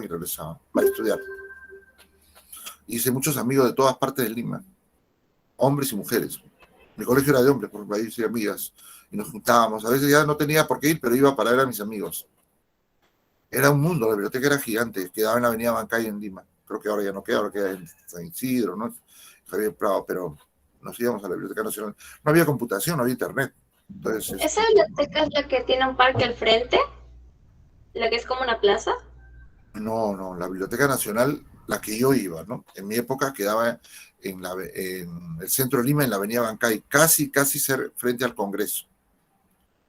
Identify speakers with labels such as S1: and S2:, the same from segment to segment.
S1: y regresaba para estudiar. Hice muchos amigos de todas partes de Lima, hombres y mujeres. Mi colegio era de hombres, por ahí hice amigas, y nos juntábamos. A veces ya no tenía por qué ir, pero iba para ver a mis amigos. Era un mundo, la biblioteca era gigante, quedaba en la avenida Bancay en Lima. Creo que ahora ya no queda, ahora queda en San Isidro, ¿no? Javier Prado, pero nos íbamos a la Biblioteca Nacional. No había computación, no había internet. Entonces,
S2: ¿Esa biblioteca es la que tiene un parque al frente? ¿La que es como una plaza?
S1: no, la Biblioteca Nacional, la que yo iba, ¿no? En mi época quedaba en el centro de Lima, en la avenida Bancay, casi frente al Congreso.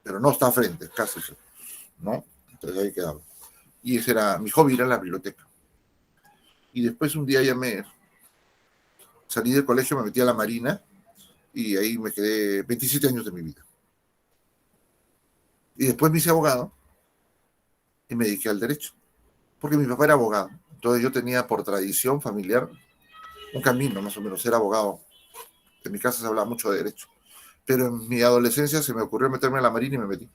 S1: Pero no está frente, casi, ¿no? Entonces ahí quedaba. Y ese era, mi hobby era la biblioteca. Y después un día ya salí del colegio, me metí a la Marina y ahí me quedé 27 años de mi vida. Y después me hice abogado y me dediqué al derecho, porque mi papá era abogado. Entonces yo tenía por tradición familiar un camino, más o menos, ser abogado. En mi casa se hablaba mucho de derecho. Pero en mi adolescencia se me ocurrió meterme a la Marina y me metí.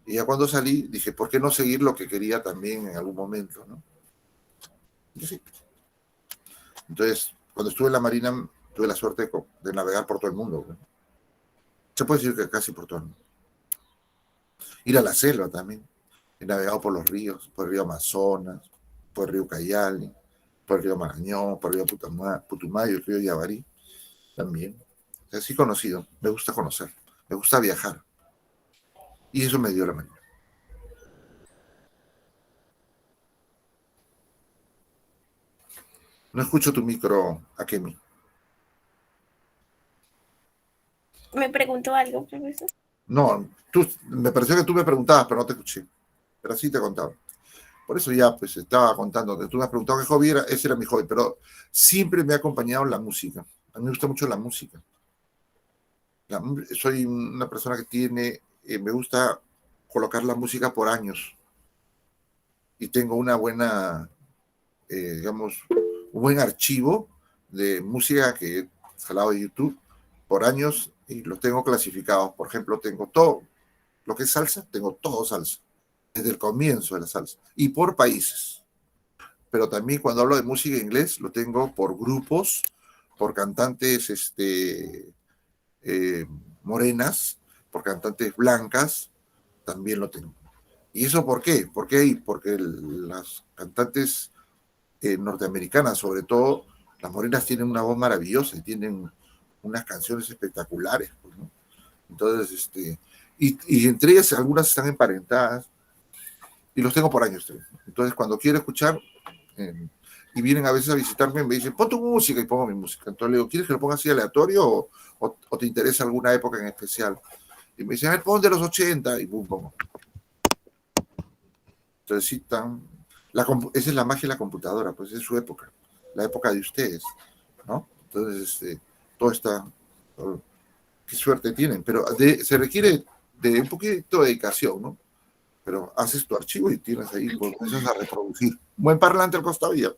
S1: Y ya cuando salí, dije, ¿por qué no seguir lo que quería también en algún momento, ¿no? Y sí. Entonces, cuando estuve en la Marina, tuve la suerte de navegar por todo el mundo, ¿no? Se puede decir que casi por todo el mundo. Ir a la selva también. He navegado por los ríos, por el río Amazonas, por el río Cayali, por el río Marañón, por el río Putumayo, el río Yavarí, también. Así conocido, me gusta conocer, me gusta viajar. Y eso me dio la manera. No escucho tu micro, Akemi.
S2: ¿Me preguntó algo, profesor?
S1: No, me pareció que tú me preguntabas, pero no te escuché. Pero sí te contaba. Por eso ya, pues, estaba contando. Tú me has preguntado qué hobby era, ese era mi hobby, pero siempre me ha acompañado la música. A mí me gusta mucho la música. Soy una persona que me gusta colocar la música por años. Y tengo una buena, digamos, un buen archivo de música que he jalado de YouTube por años y los tengo clasificados. Por ejemplo, tengo todo lo que es salsa, tengo todo salsa, desde el comienzo de la salsa, y por países. Pero también cuando hablo de música en inglés, lo tengo por grupos, por cantantes eh, morenas, por cantantes blancas, también lo tengo. ¿Y eso por qué? ¿Por qué ahí? Porque las cantantes norteamericanas, sobre todo, las morenas tienen una voz maravillosa y tienen unas canciones espectaculares, pues, ¿no? Entonces, y entre ellas algunas están emparentadas y los tengo por años. Entonces, cuando quiero escuchar, y vienen a veces a visitarme y me dicen, pon tu música y pongo mi música. Entonces le digo, ¿quieres que lo ponga así aleatorio o te interesa alguna época en especial? Y me dicen, a ver, pon de los 80 y boom, pongo. Entonces, sí, esa es la magia de la computadora, pues es su época, la época de ustedes, ¿no? Entonces, todo está, qué suerte tienen, pero se requiere de un poquito de dedicación, ¿no? Pero haces tu archivo y tienes ahí, pues, empiezas a reproducir. Buen parlante al costado y ya.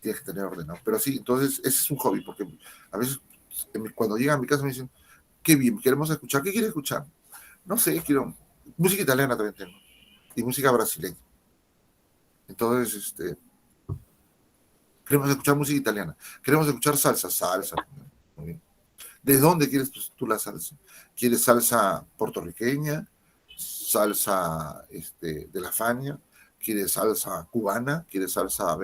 S1: Tienes que tener ordenado. Pero sí, entonces ese es un hobby, porque a veces cuando llegan a mi casa me dicen, qué bien, queremos escuchar, ¿qué quieres escuchar? No sé, quiero música italiana también tengo, y música brasileña. Entonces, queremos escuchar música italiana, queremos escuchar salsa. Muy bien. ¿De dónde quieres tú la salsa? ¿Quieres salsa puertorriqueña? ¿Salsa de la Fania? ¿Quieres salsa cubana? ¿Quieres salsa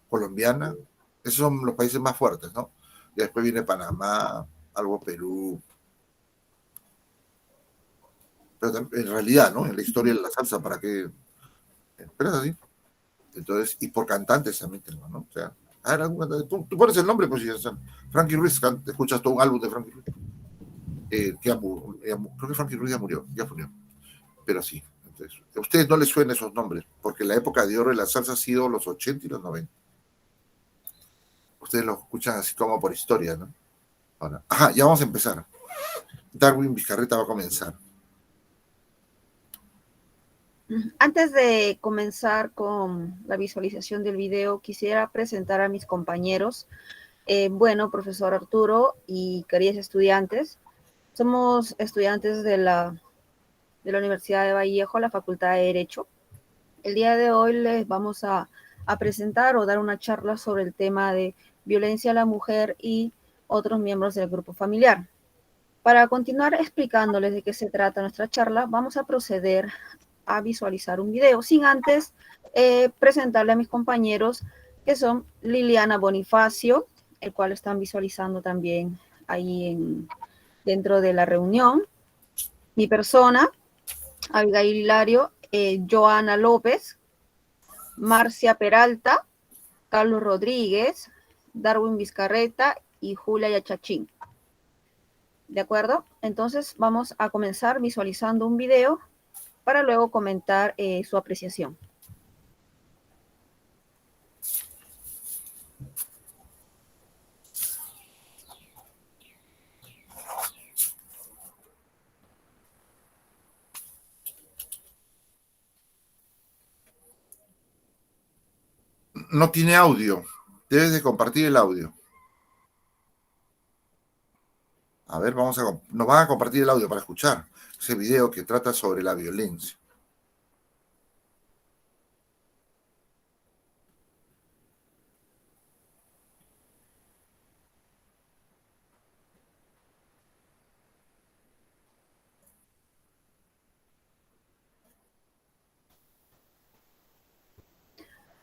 S1: colombiana? Esos son los países más fuertes, ¿no? Y después viene Panamá, algo Perú. Pero en realidad, ¿no? En la historia de la salsa, ¿para qué? Pero es así. Entonces, y por cantantes también tengo, ¿no? O sea, tú pones el nombre, pues ya está. Frankie Ruiz, escuchas todo un álbum de Frankie Ruiz. Creo que Frankie Ruiz ya murió. Pero sí. Entonces, a ustedes no les suenan esos nombres, porque la época de oro de la salsa ha sido los 80 y los 90. Ustedes lo escuchan así como por historia, ¿no? Ahora, ya vamos a empezar. Darwin Vizcarreta va a comenzar.
S3: Antes de comenzar con la visualización del video, quisiera presentar a mis compañeros. Bueno, profesor Arturo y queridos estudiantes, somos estudiantes de la de la Universidad de Vallejo, la Facultad de Derecho. El día de hoy les vamos a presentar o dar una charla sobre el tema de violencia a la mujer y otros miembros del grupo familiar. Para continuar explicándoles de qué se trata nuestra charla, vamos a proceder a visualizar un video, sin antes presentarle a mis compañeros, que son Liliana Bonifacio, el cual están visualizando también ahí dentro de la reunión. Mi persona, Abigail Hilario, Joana López, Marcia Peralta, Carlos Rodríguez, Darwin Vizcarreta y Julia Yachachín. ¿De acuerdo? Entonces vamos a comenzar visualizando un video para luego comentar su apreciación.
S1: No tiene audio. Debes de compartir el audio. A ver, nos van a compartir el audio para escuchar ese video que trata sobre la violencia.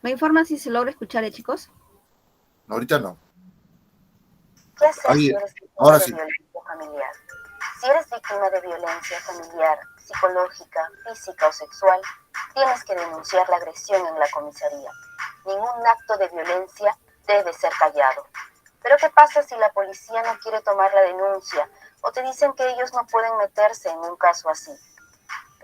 S3: ¿Me informan si se logra escuchar, chicos?
S1: No, ahorita no.
S4: ¿Qué hacer
S1: Ahí,
S4: si eres víctima
S1: ahora
S4: de
S1: sí.
S4: violencia familiar? Si eres víctima de violencia familiar, psicológica, física o sexual, tienes que denunciar la agresión en la comisaría. Ningún acto de violencia debe ser callado. Pero ¿qué pasa si la policía no quiere tomar la denuncia o te dicen que ellos no pueden meterse en un caso así?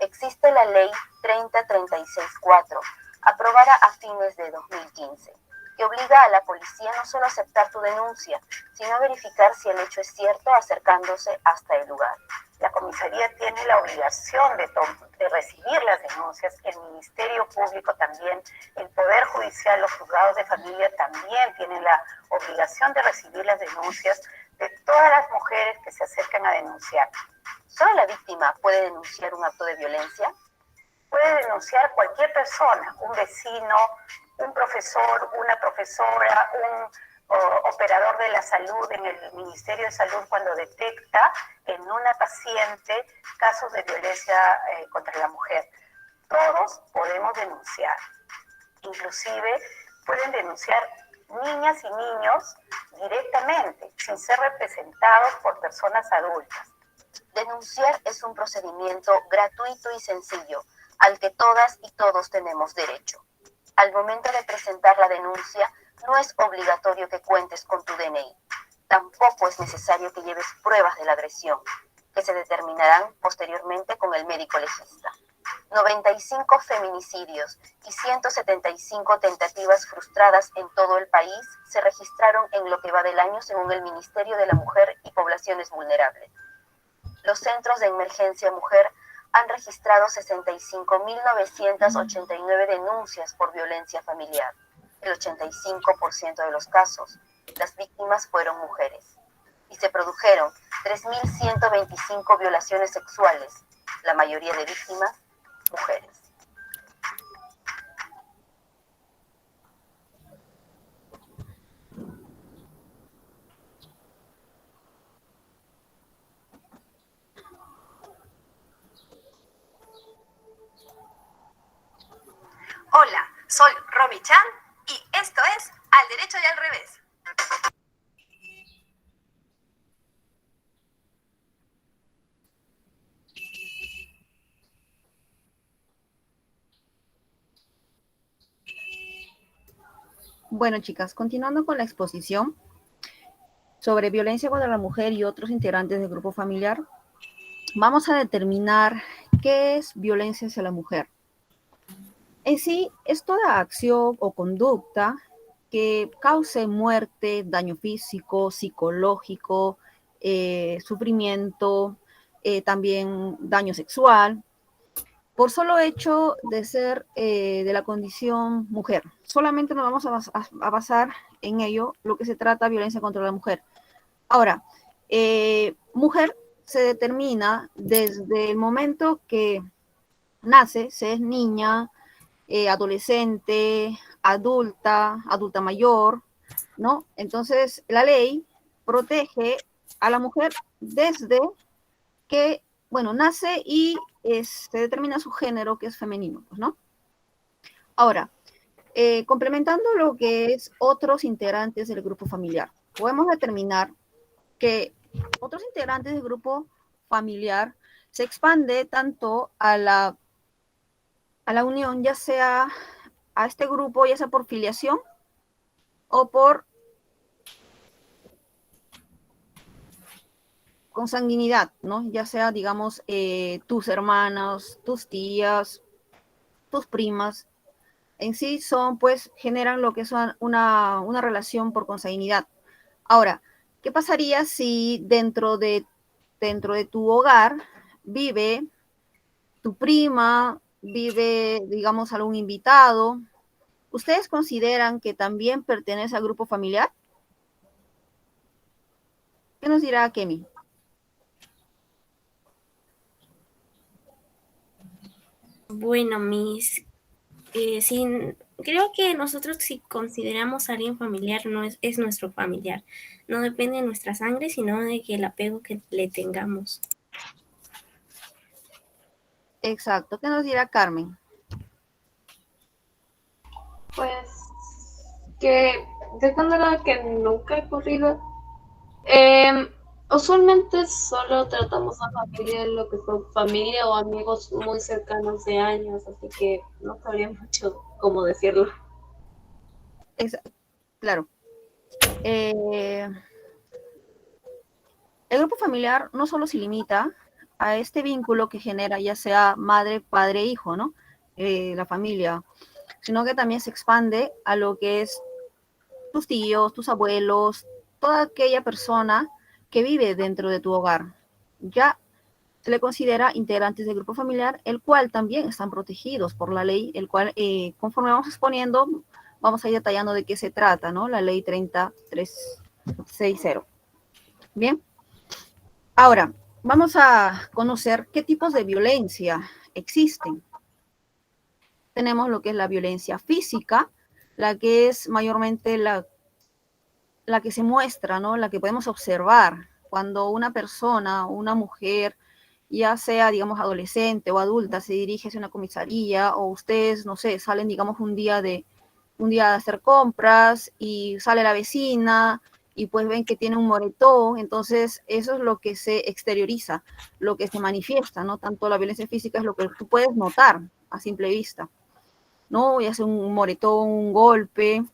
S4: Existe la ley 30364, aprobada a fines de 2015, que obliga a la policía no solo a aceptar tu denuncia, sino a verificar si el hecho es cierto acercándose hasta el lugar.
S5: La comisaría tiene la obligación de recibir las denuncias, el Ministerio Público también, el Poder Judicial, los juzgados de familia también tienen la obligación de recibir las denuncias de todas las mujeres que se acercan a denunciar.
S4: ¿Solo la víctima puede denunciar un acto de violencia?
S5: Puede denunciar cualquier persona, un vecino, un profesor, una profesora, un operador de la salud en el Ministerio de Salud cuando detecta en una paciente casos de violencia contra la mujer. Todos podemos denunciar. Inclusive pueden denunciar niñas y niños directamente, sin ser representados por personas adultas.
S4: Denunciar es un procedimiento gratuito y sencillo, al que todas y todos tenemos derecho. Al momento de presentar la denuncia, no es obligatorio que cuentes con tu DNI. Tampoco es necesario que lleves pruebas de la agresión, que se determinarán posteriormente con el médico legista. 95 feminicidios y 175 tentativas frustradas en todo el país se registraron en lo que va del año según el Ministerio de la Mujer y Poblaciones Vulnerables. Los centros de emergencia mujer han registrado 65.989 denuncias por violencia familiar. El 85% de los casos, las víctimas fueron mujeres. Y se produjeron 3.125 violaciones sexuales, la mayoría de víctimas, mujeres.
S6: Hola, soy Romy Chan y esto es Al Derecho y al Revés.
S3: Bueno, chicas, continuando con la exposición sobre violencia contra la mujer y otros integrantes del grupo familiar, vamos a determinar qué es violencia hacia la mujer. En sí, es toda acción o conducta que cause muerte, daño físico, psicológico, sufrimiento, también daño sexual, por solo hecho de ser de la condición mujer. Solamente nos vamos a basar en ello, lo que se trata de violencia contra la mujer. Ahora, mujer se determina desde el momento que nace, se es niña, adolescente, adulta, adulta mayor, ¿no? Entonces, la ley protege a la mujer desde que, bueno, nace y se determina su género, que es femenino, pues, ¿no? Ahora, complementando lo que es otros integrantes del grupo familiar, podemos determinar que otros integrantes del grupo familiar se expande tanto a la unión, ya sea a este grupo, ya sea por filiación o por consanguinidad, ¿no? Ya sea, digamos, tus hermanos, tus tías, tus primas, en sí son, pues, generan lo que es una relación por consanguinidad. Ahora, ¿qué pasaría si dentro de tu hogar vive tu prima, vive, digamos, algún invitado? ¿Ustedes consideran que también pertenece al grupo familiar? ¿Qué nos dirá Kemi?
S7: Bueno, sí, creo que nosotros si consideramos a alguien familiar, no es nuestro familiar. No depende de nuestra sangre, sino de que el apego que le tengamos.
S3: Exacto. ¿Qué nos dirá Carmen?
S2: Pues que dejando nada que nunca he ocurrido, usualmente solo tratamos a familia lo que son familia o amigos muy cercanos de años, así que no sabría mucho cómo decirlo.
S3: Claro. El grupo familiar no solo se limita a este vínculo que genera ya sea madre, padre, hijo, ¿no? La familia, sino que también se expande a lo que es tus tíos, tus abuelos, toda aquella persona que vive dentro de tu hogar. Ya se le considera integrantes del grupo familiar, el cual también están protegidos por la ley, el cual, conforme vamos exponiendo, vamos a ir detallando de qué se trata, ¿no? La ley 30360. Bien. Ahora, vamos a conocer qué tipos de violencia existen. Tenemos lo que es la violencia física, la que es mayormente la que se muestra, ¿no? La que podemos observar cuando una persona, una mujer, ya sea, digamos, adolescente o adulta, se dirige hacia una comisaría, o ustedes, no sé, salen, digamos, un día de hacer compras y sale la vecina y pues ven que tiene un moretón. Entonces eso es lo que se exterioriza, lo que se manifiesta, ¿no? Tanto la violencia física es lo que tú puedes notar a simple vista, ¿no? Ya sea un moretón, un golpe,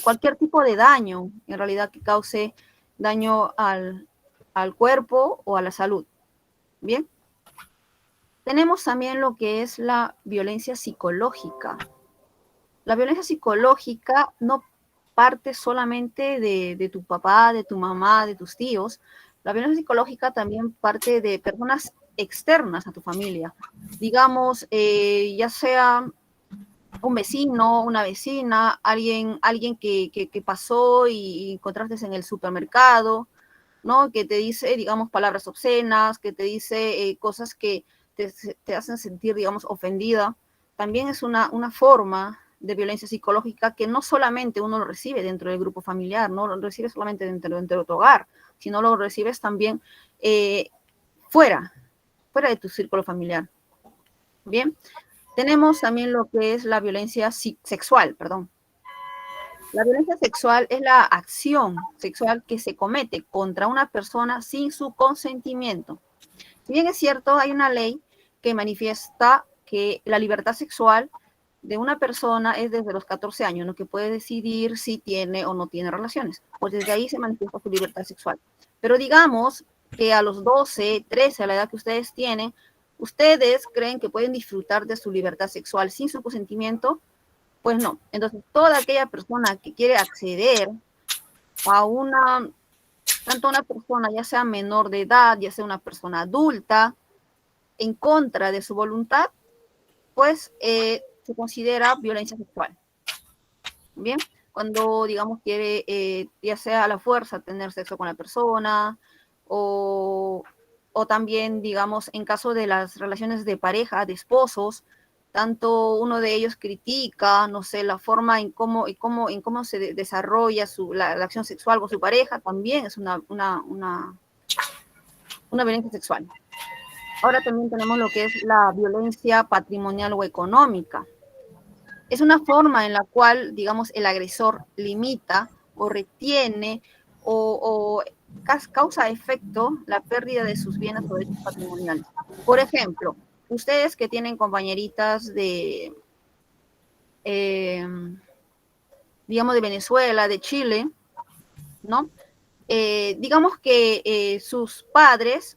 S3: cualquier tipo de daño, en realidad, que cause daño al cuerpo o a la salud. Bien. Tenemos también lo que es la violencia psicológica. La violencia psicológica no parte solamente de tu papá, de tu mamá, de tus tíos. La violencia psicológica también parte de personas externas a tu familia. Digamos, ya sea un vecino, una vecina, alguien que pasó y encontraste en el supermercado, ¿no? Que te dice, digamos, palabras obscenas, que te dice cosas que te hacen sentir, digamos, ofendida. También es una forma de violencia psicológica que no solamente uno lo recibe dentro del grupo familiar, no lo recibes solamente dentro de tu hogar, sino lo recibes también fuera de tu círculo familiar. Bien, tenemos también lo que es la violencia sexual, perdón. La violencia sexual es la acción sexual que se comete contra una persona sin su consentimiento. Si bien es cierto, hay una ley que manifiesta que la libertad sexual de una persona es desde los 14 años, ¿no? Que puede decidir si tiene o no tiene relaciones. Pues desde ahí se manifiesta su libertad sexual. Pero digamos que a los 12, 13, a la edad que ustedes tienen, ustedes creen que pueden disfrutar de su libertad sexual sin su consentimiento. Pues no. Entonces, toda aquella persona que quiere acceder a tanto una persona, ya sea menor de edad, ya sea una persona adulta, en contra de su voluntad, pues se considera violencia sexual. Bien, cuando, digamos, quiere, ya sea a la fuerza, tener sexo con la persona, o o también, digamos, en caso de las relaciones de pareja, de esposos, tanto uno de ellos critica, no sé, la forma en cómo se desarrolla la acción sexual con su pareja, también es una violencia sexual. Ahora también tenemos lo que es la violencia patrimonial o económica. Es una forma en la cual, digamos, el agresor limita o retiene o causa efecto la pérdida de sus bienes o derechos patrimoniales. Por ejemplo, ustedes que tienen compañeritas de, digamos, de Venezuela, de Chile, ¿no? Digamos que sus padres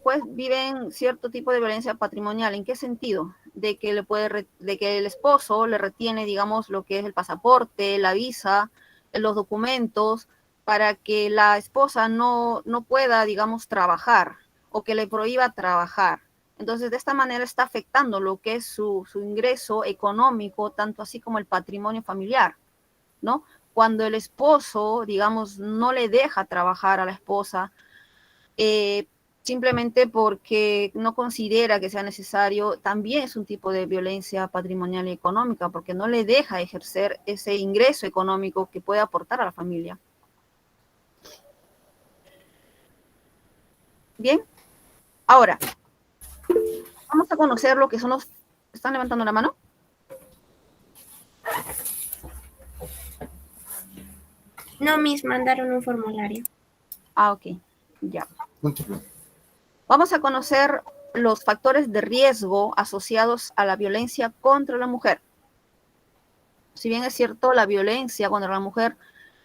S3: pues viven cierto tipo de violencia patrimonial. ¿En qué sentido? De que el esposo le retiene, digamos, lo que es el pasaporte, la visa, los documentos, para que la esposa no pueda, digamos, trabajar o que le prohíba trabajar. Entonces, de esta manera está afectando lo que es su ingreso económico, tanto así como el patrimonio familiar, ¿no? Cuando el esposo, digamos, no le deja trabajar a la esposa, simplemente porque no considera que sea necesario, también es un tipo de violencia patrimonial y económica, porque no le deja ejercer ese ingreso económico que puede aportar a la familia. Bien, ahora, vamos a conocer lo que son los... ¿Están levantando la mano?
S7: No, Miss, mandaron un formulario.
S3: Ah, ok, ya. Vamos a conocer los factores de riesgo asociados a la violencia contra la mujer. Si bien es cierto, la violencia contra la mujer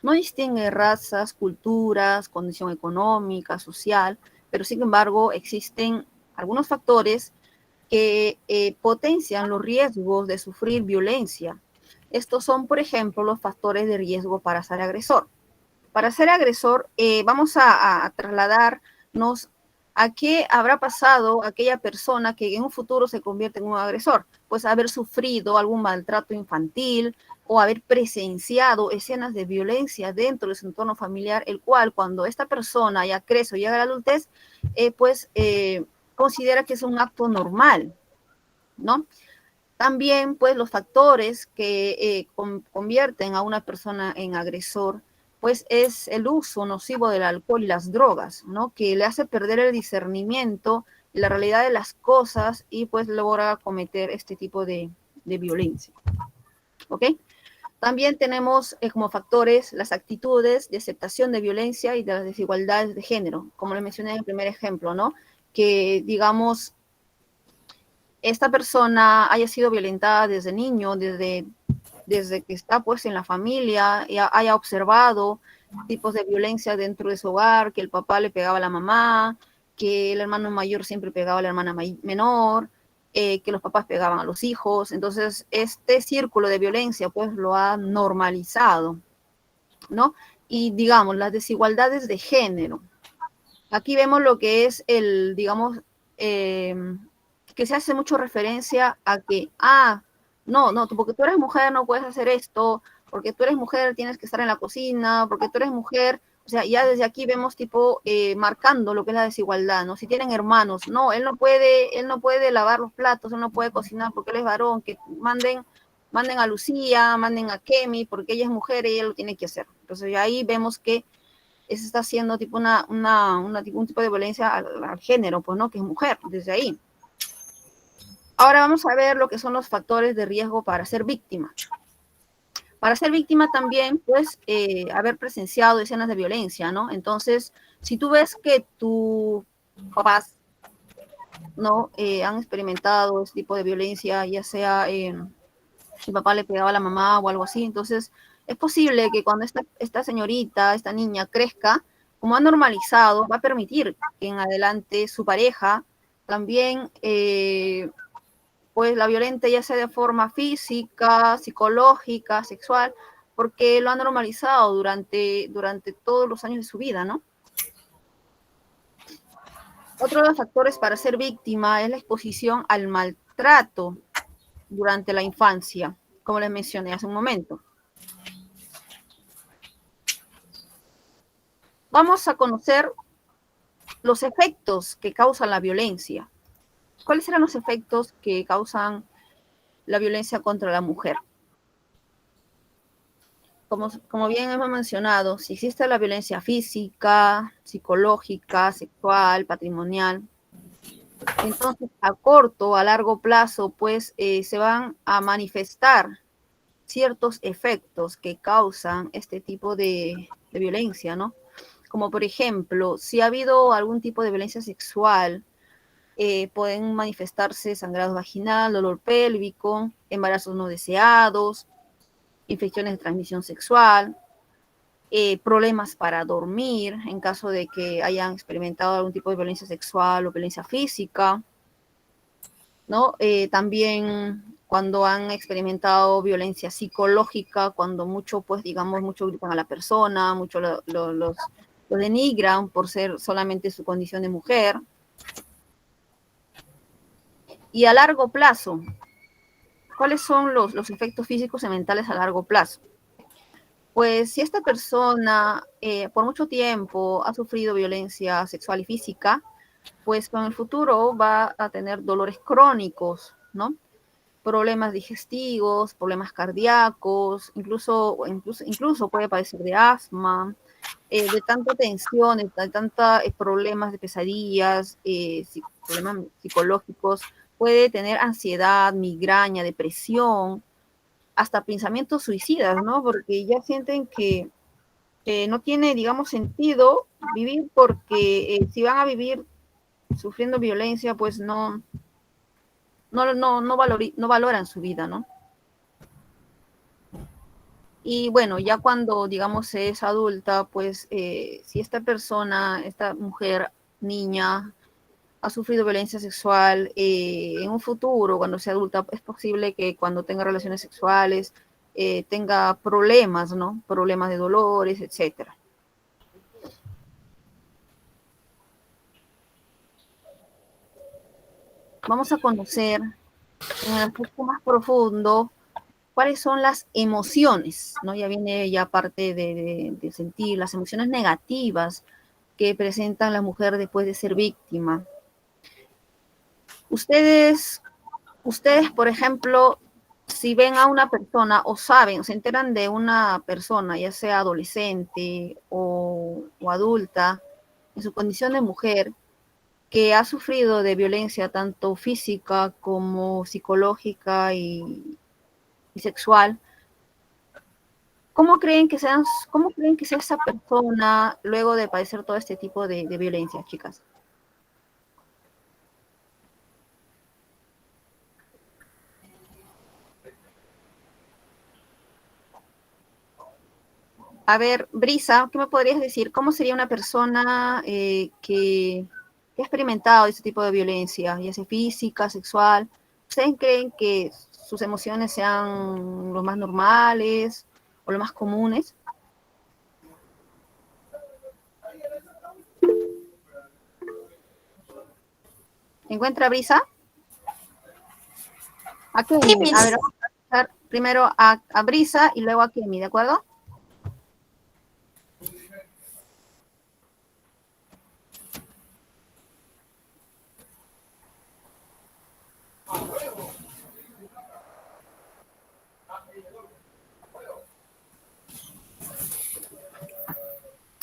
S3: no distingue razas, culturas, condición económica, social, pero sin embargo existen algunos factores que potencian los riesgos de sufrir violencia. Estos son, por ejemplo, los factores de riesgo para ser agresor. Para ser agresor, vamos a trasladarnos a qué habrá pasado aquella persona que en un futuro se convierte en un agresor. Pues haber sufrido algún maltrato infantil o haber presenciado escenas de violencia dentro de su entorno familiar, el cual cuando esta persona ya crece o llega a la adultez, considera que es un acto normal, ¿no? También, pues, los factores que convierten a una persona en agresor, pues, es el uso nocivo del alcohol y las drogas, ¿no? Que le hace perder el discernimiento y la realidad de las cosas y, pues, logra cometer este tipo de violencia, ¿ok? También tenemos como factores las actitudes de aceptación de violencia y de las desigualdades de género, como le mencioné en el primer ejemplo, ¿no? Que, digamos, esta persona haya sido violentada desde niño, desde que está pues en la familia, y haya observado tipos de violencia dentro de su hogar, que el papá le pegaba a la mamá, que el hermano mayor siempre pegaba a la hermana menor, que los papás pegaban a los hijos. Entonces, este círculo de violencia pues lo ha normalizado, ¿no? Y digamos, las desigualdades de género. Aquí vemos lo que es el, digamos, que se hace mucho referencia a que, no, porque tú eres mujer no puedes hacer esto, porque tú eres mujer tienes que estar en la cocina, porque tú eres mujer, o sea, ya desde aquí vemos tipo marcando lo que es la desigualdad, ¿no? Si tienen hermanos, no, él no puede lavar los platos, él no puede cocinar porque él es varón, que manden a Lucía, manden a Kemi, porque ella es mujer y ella lo tiene que hacer. Entonces ahí vemos que se está haciendo tipo un tipo de violencia al género, pues, ¿no? Que es mujer, desde ahí. Ahora vamos a ver lo que son los factores de riesgo para ser víctima. Para ser víctima también, pues, haber presenciado escenas de violencia, ¿no? Entonces, si tú ves que tus papás, ¿no? Han experimentado ese tipo de violencia, ya sea su papá le pegaba a la mamá o algo así, entonces es posible que cuando esta señorita, esta niña crezca, como ha normalizado, va a permitir que en adelante su pareja también pues la violente, ya sea de forma física, psicológica, sexual, porque lo ha normalizado durante todos los años de su vida, ¿no? Otro de los factores para ser víctima es la exposición al maltrato durante la infancia, como les mencioné hace un momento. Vamos a conocer los efectos que causan la violencia. ¿Cuáles serán los efectos que causan la violencia contra la mujer? Como bien hemos mencionado, si existe la violencia física, psicológica, sexual, patrimonial, entonces a corto, a largo plazo, pues se van a manifestar ciertos efectos que causan este tipo de violencia, ¿no? Como por ejemplo, si ha habido algún tipo de violencia sexual, pueden manifestarse sangrado vaginal, dolor pélvico, embarazos no deseados, infecciones de transmisión sexual, problemas para dormir en caso de que hayan experimentado algún tipo de violencia sexual o violencia física, ¿no? También cuando han experimentado violencia psicológica, cuando mucho, pues digamos, mucho gritan a la persona, mucho lo denigran por ser solamente su condición de mujer. Y a largo plazo, ¿cuáles son los efectos físicos y mentales a largo plazo? Pues si esta persona por mucho tiempo ha sufrido violencia sexual y física, pues con el futuro va a tener dolores crónicos, ¿no? Problemas digestivos, problemas cardíacos, incluso puede padecer de asma, de tanta tensión, de tanta problemas de pesadillas, problemas psicológicos, puede tener ansiedad, migraña, depresión, hasta pensamientos suicidas, ¿no? Porque ya sienten que no tiene, digamos, sentido vivir porque si van a vivir sufriendo violencia, pues no valoran su vida, ¿no? Y bueno, ya cuando, digamos, es adulta, pues si esta persona, esta mujer, niña, ha sufrido violencia sexual, en un futuro, cuando sea adulta, es posible que cuando tenga relaciones sexuales tenga problemas, ¿no? Problemas de dolores, etcétera. Vamos a conocer en el aspecto más profundo cuáles son las emociones, ¿no? Ya viene ya parte de sentir las emociones negativas que presentan la mujer después de ser víctima. Ustedes, por ejemplo, si ven a una persona o saben o se enteran de una persona, ya sea adolescente o adulta, en su condición de mujer, que ha sufrido de violencia tanto física como psicológica y sexual, ¿cómo creen que sea esa persona luego de padecer todo este tipo de violencia, chicas? A ver, Brisa, ¿qué me podrías decir? ¿Cómo sería una persona que ha experimentado ese tipo de violencia, ya sea física, sexual? ¿Ustedes creen que sus emociones sean lo más normales o lo más comunes? ¿Encuentra Brisa? A Kemi. A ver, vamos a pasar primero a Brisa y luego a Kemi, ¿de acuerdo?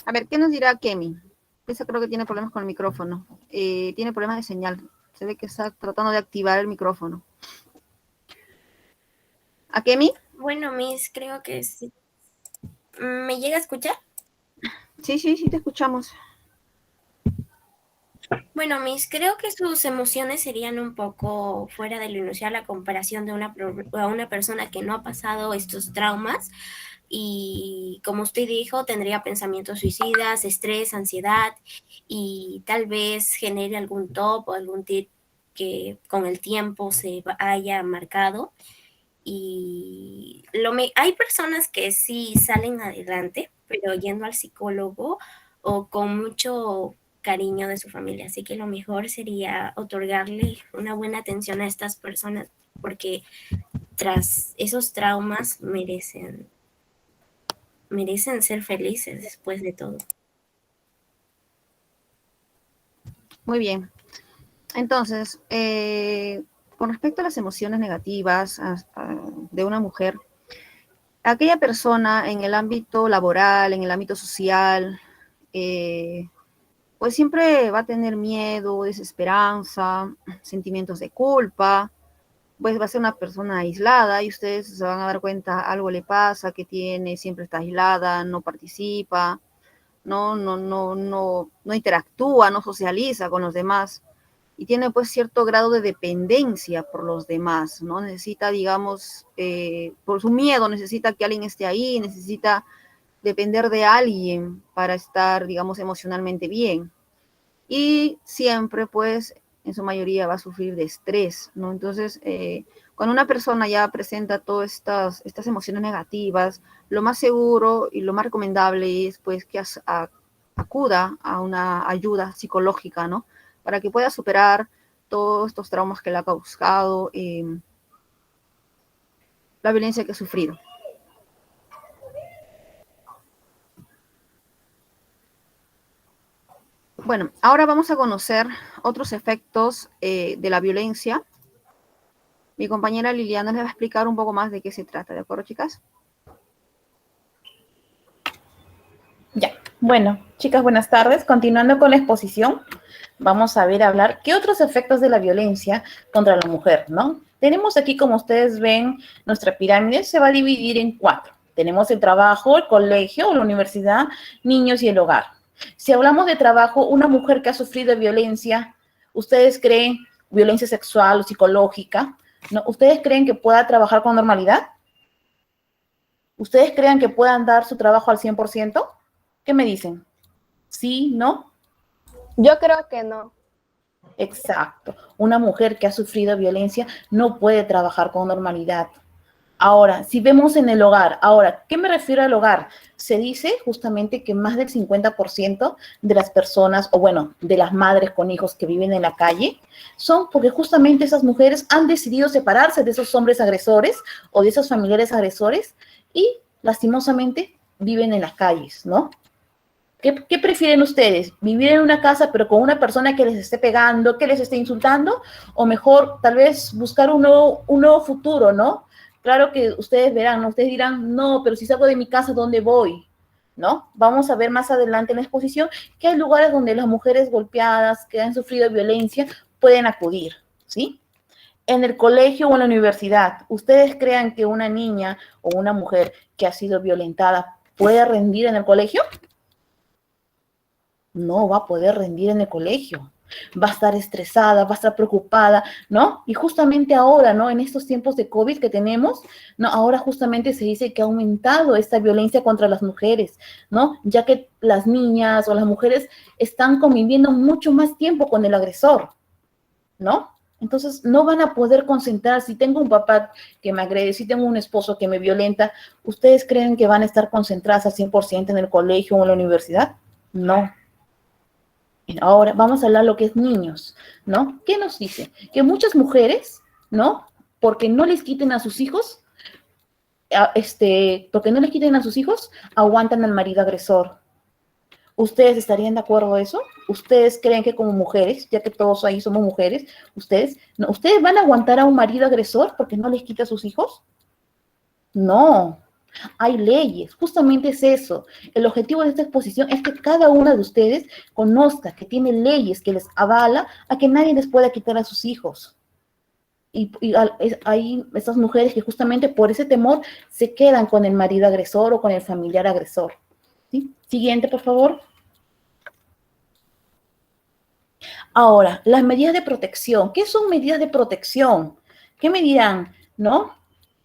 S3: A ver, ¿qué nos dirá Kemi? Esa creo que tiene problemas con el micrófono. Tiene problemas de señal. Se ve que está tratando de activar el micrófono. ¿A Kemi?
S7: Bueno, Miss, creo que sí. ¿Me llega a escuchar?
S3: Sí, te escuchamos.
S7: Bueno, Miss, creo que sus emociones serían un poco fuera de lo inusual a comparación de a una persona que no ha pasado estos traumas y, como usted dijo, tendría pensamientos suicidas, estrés, ansiedad y tal vez genere algún top o algún tip que con el tiempo se haya marcado. Y hay personas que sí salen adelante, pero yendo al psicólogo o con mucho cariño de su familia. Así que lo mejor sería otorgarle una buena atención a estas personas, porque tras esos traumas merecen ser felices después de todo.
S3: Muy bien. Entonces, con respecto a las emociones negativas de una mujer, aquella persona en el ámbito laboral, en el ámbito social, pues siempre va a tener miedo, desesperanza, sentimientos de culpa, pues va a ser una persona aislada y ustedes se van a dar cuenta, algo le pasa, que tiene, siempre está aislada, no participa, no interactúa, no socializa con los demás y tiene pues cierto grado de dependencia por los demás, ¿no? Necesita, digamos, por su miedo, necesita que alguien esté ahí, necesita depender de alguien para estar, digamos, emocionalmente bien. Y siempre, pues, en su mayoría va a sufrir de estrés, ¿no? Entonces, cuando una persona ya presenta todas estas emociones negativas, lo más seguro y lo más recomendable es, pues, que acuda a una ayuda psicológica, ¿no? Para que pueda superar todos estos traumas que le ha causado la violencia que ha sufrido. Bueno, ahora vamos a conocer otros efectos de la violencia. Mi compañera Liliana les va a explicar un poco más de qué se trata, ¿de acuerdo, chicas?
S8: Ya, bueno, chicas, buenas tardes. Continuando con la exposición, vamos a hablar qué otros efectos de la violencia contra la mujer, ¿no? Tenemos aquí, como ustedes ven, nuestra pirámide se va a dividir en 4. Tenemos el trabajo, el colegio, la universidad, niños y el hogar. Si hablamos de trabajo, una mujer que ha sufrido violencia, ¿ustedes creen violencia sexual o psicológica? ¿No? ¿Ustedes creen que pueda trabajar con normalidad? ¿Ustedes creen que puedan dar su trabajo al 100%? ¿Qué me dicen? ¿Sí? ¿No?
S9: Yo creo que no.
S8: Exacto. Una mujer que ha sufrido violencia no puede trabajar con normalidad. Ahora, si vemos en el hogar, ¿qué me refiero al hogar? Se dice justamente que más del 50% de las personas, o bueno, de las madres con hijos que viven en la calle, son porque justamente esas mujeres han decidido separarse de esos hombres agresores o de esos familiares agresores y lastimosamente viven en las calles, ¿no? ¿Qué prefieren ustedes? ¿Vivir en una casa pero con una persona que les esté pegando, que les esté insultando? O mejor, tal vez buscar un nuevo futuro, ¿no? Claro que ustedes verán, ¿no? Ustedes dirán, no, pero si salgo de mi casa, ¿dónde voy? ¿No? Vamos a ver más adelante en la exposición que hay lugares donde las mujeres golpeadas, que han sufrido violencia, pueden acudir, ¿sí? En el colegio o en la universidad, ¿ustedes creen que una niña o una mujer que ha sido violentada puede rendir en el colegio? No va a poder rendir en el colegio. Va a estar estresada, va a estar preocupada, ¿no? Y justamente ahora, ¿no? En estos tiempos de COVID que tenemos, ¿no? Ahora justamente se dice que ha aumentado esta violencia contra las mujeres, ¿no? Ya que las niñas o las mujeres están conviviendo mucho más tiempo con el agresor, ¿no? Entonces no van a poder concentrarse. Si tengo un papá que me agrede, si tengo un esposo que me violenta, ¿ustedes creen que van a estar concentradas al 100% en el colegio o en la universidad? No. Ahora vamos a hablar de lo que es niños, ¿no? ¿Qué nos dice? Que muchas mujeres, ¿no? Porque no les quiten a sus hijos, aguantan al marido agresor. ¿Ustedes estarían de acuerdo a eso? ¿Ustedes creen que como mujeres, ya que todos ahí somos mujeres, ustedes van a aguantar a un marido agresor porque no les quita a sus hijos? No. Hay leyes, justamente es eso. El objetivo de esta exposición es que cada una de ustedes conozca que tiene leyes que les avala a que nadie les pueda quitar a sus hijos. Y hay esas mujeres que justamente por ese temor se quedan con el marido agresor o con el familiar agresor. ¿Sí? Siguiente, por favor. Ahora, las medidas de protección. ¿Qué son medidas de protección? ¿Qué me dirán? ¿No?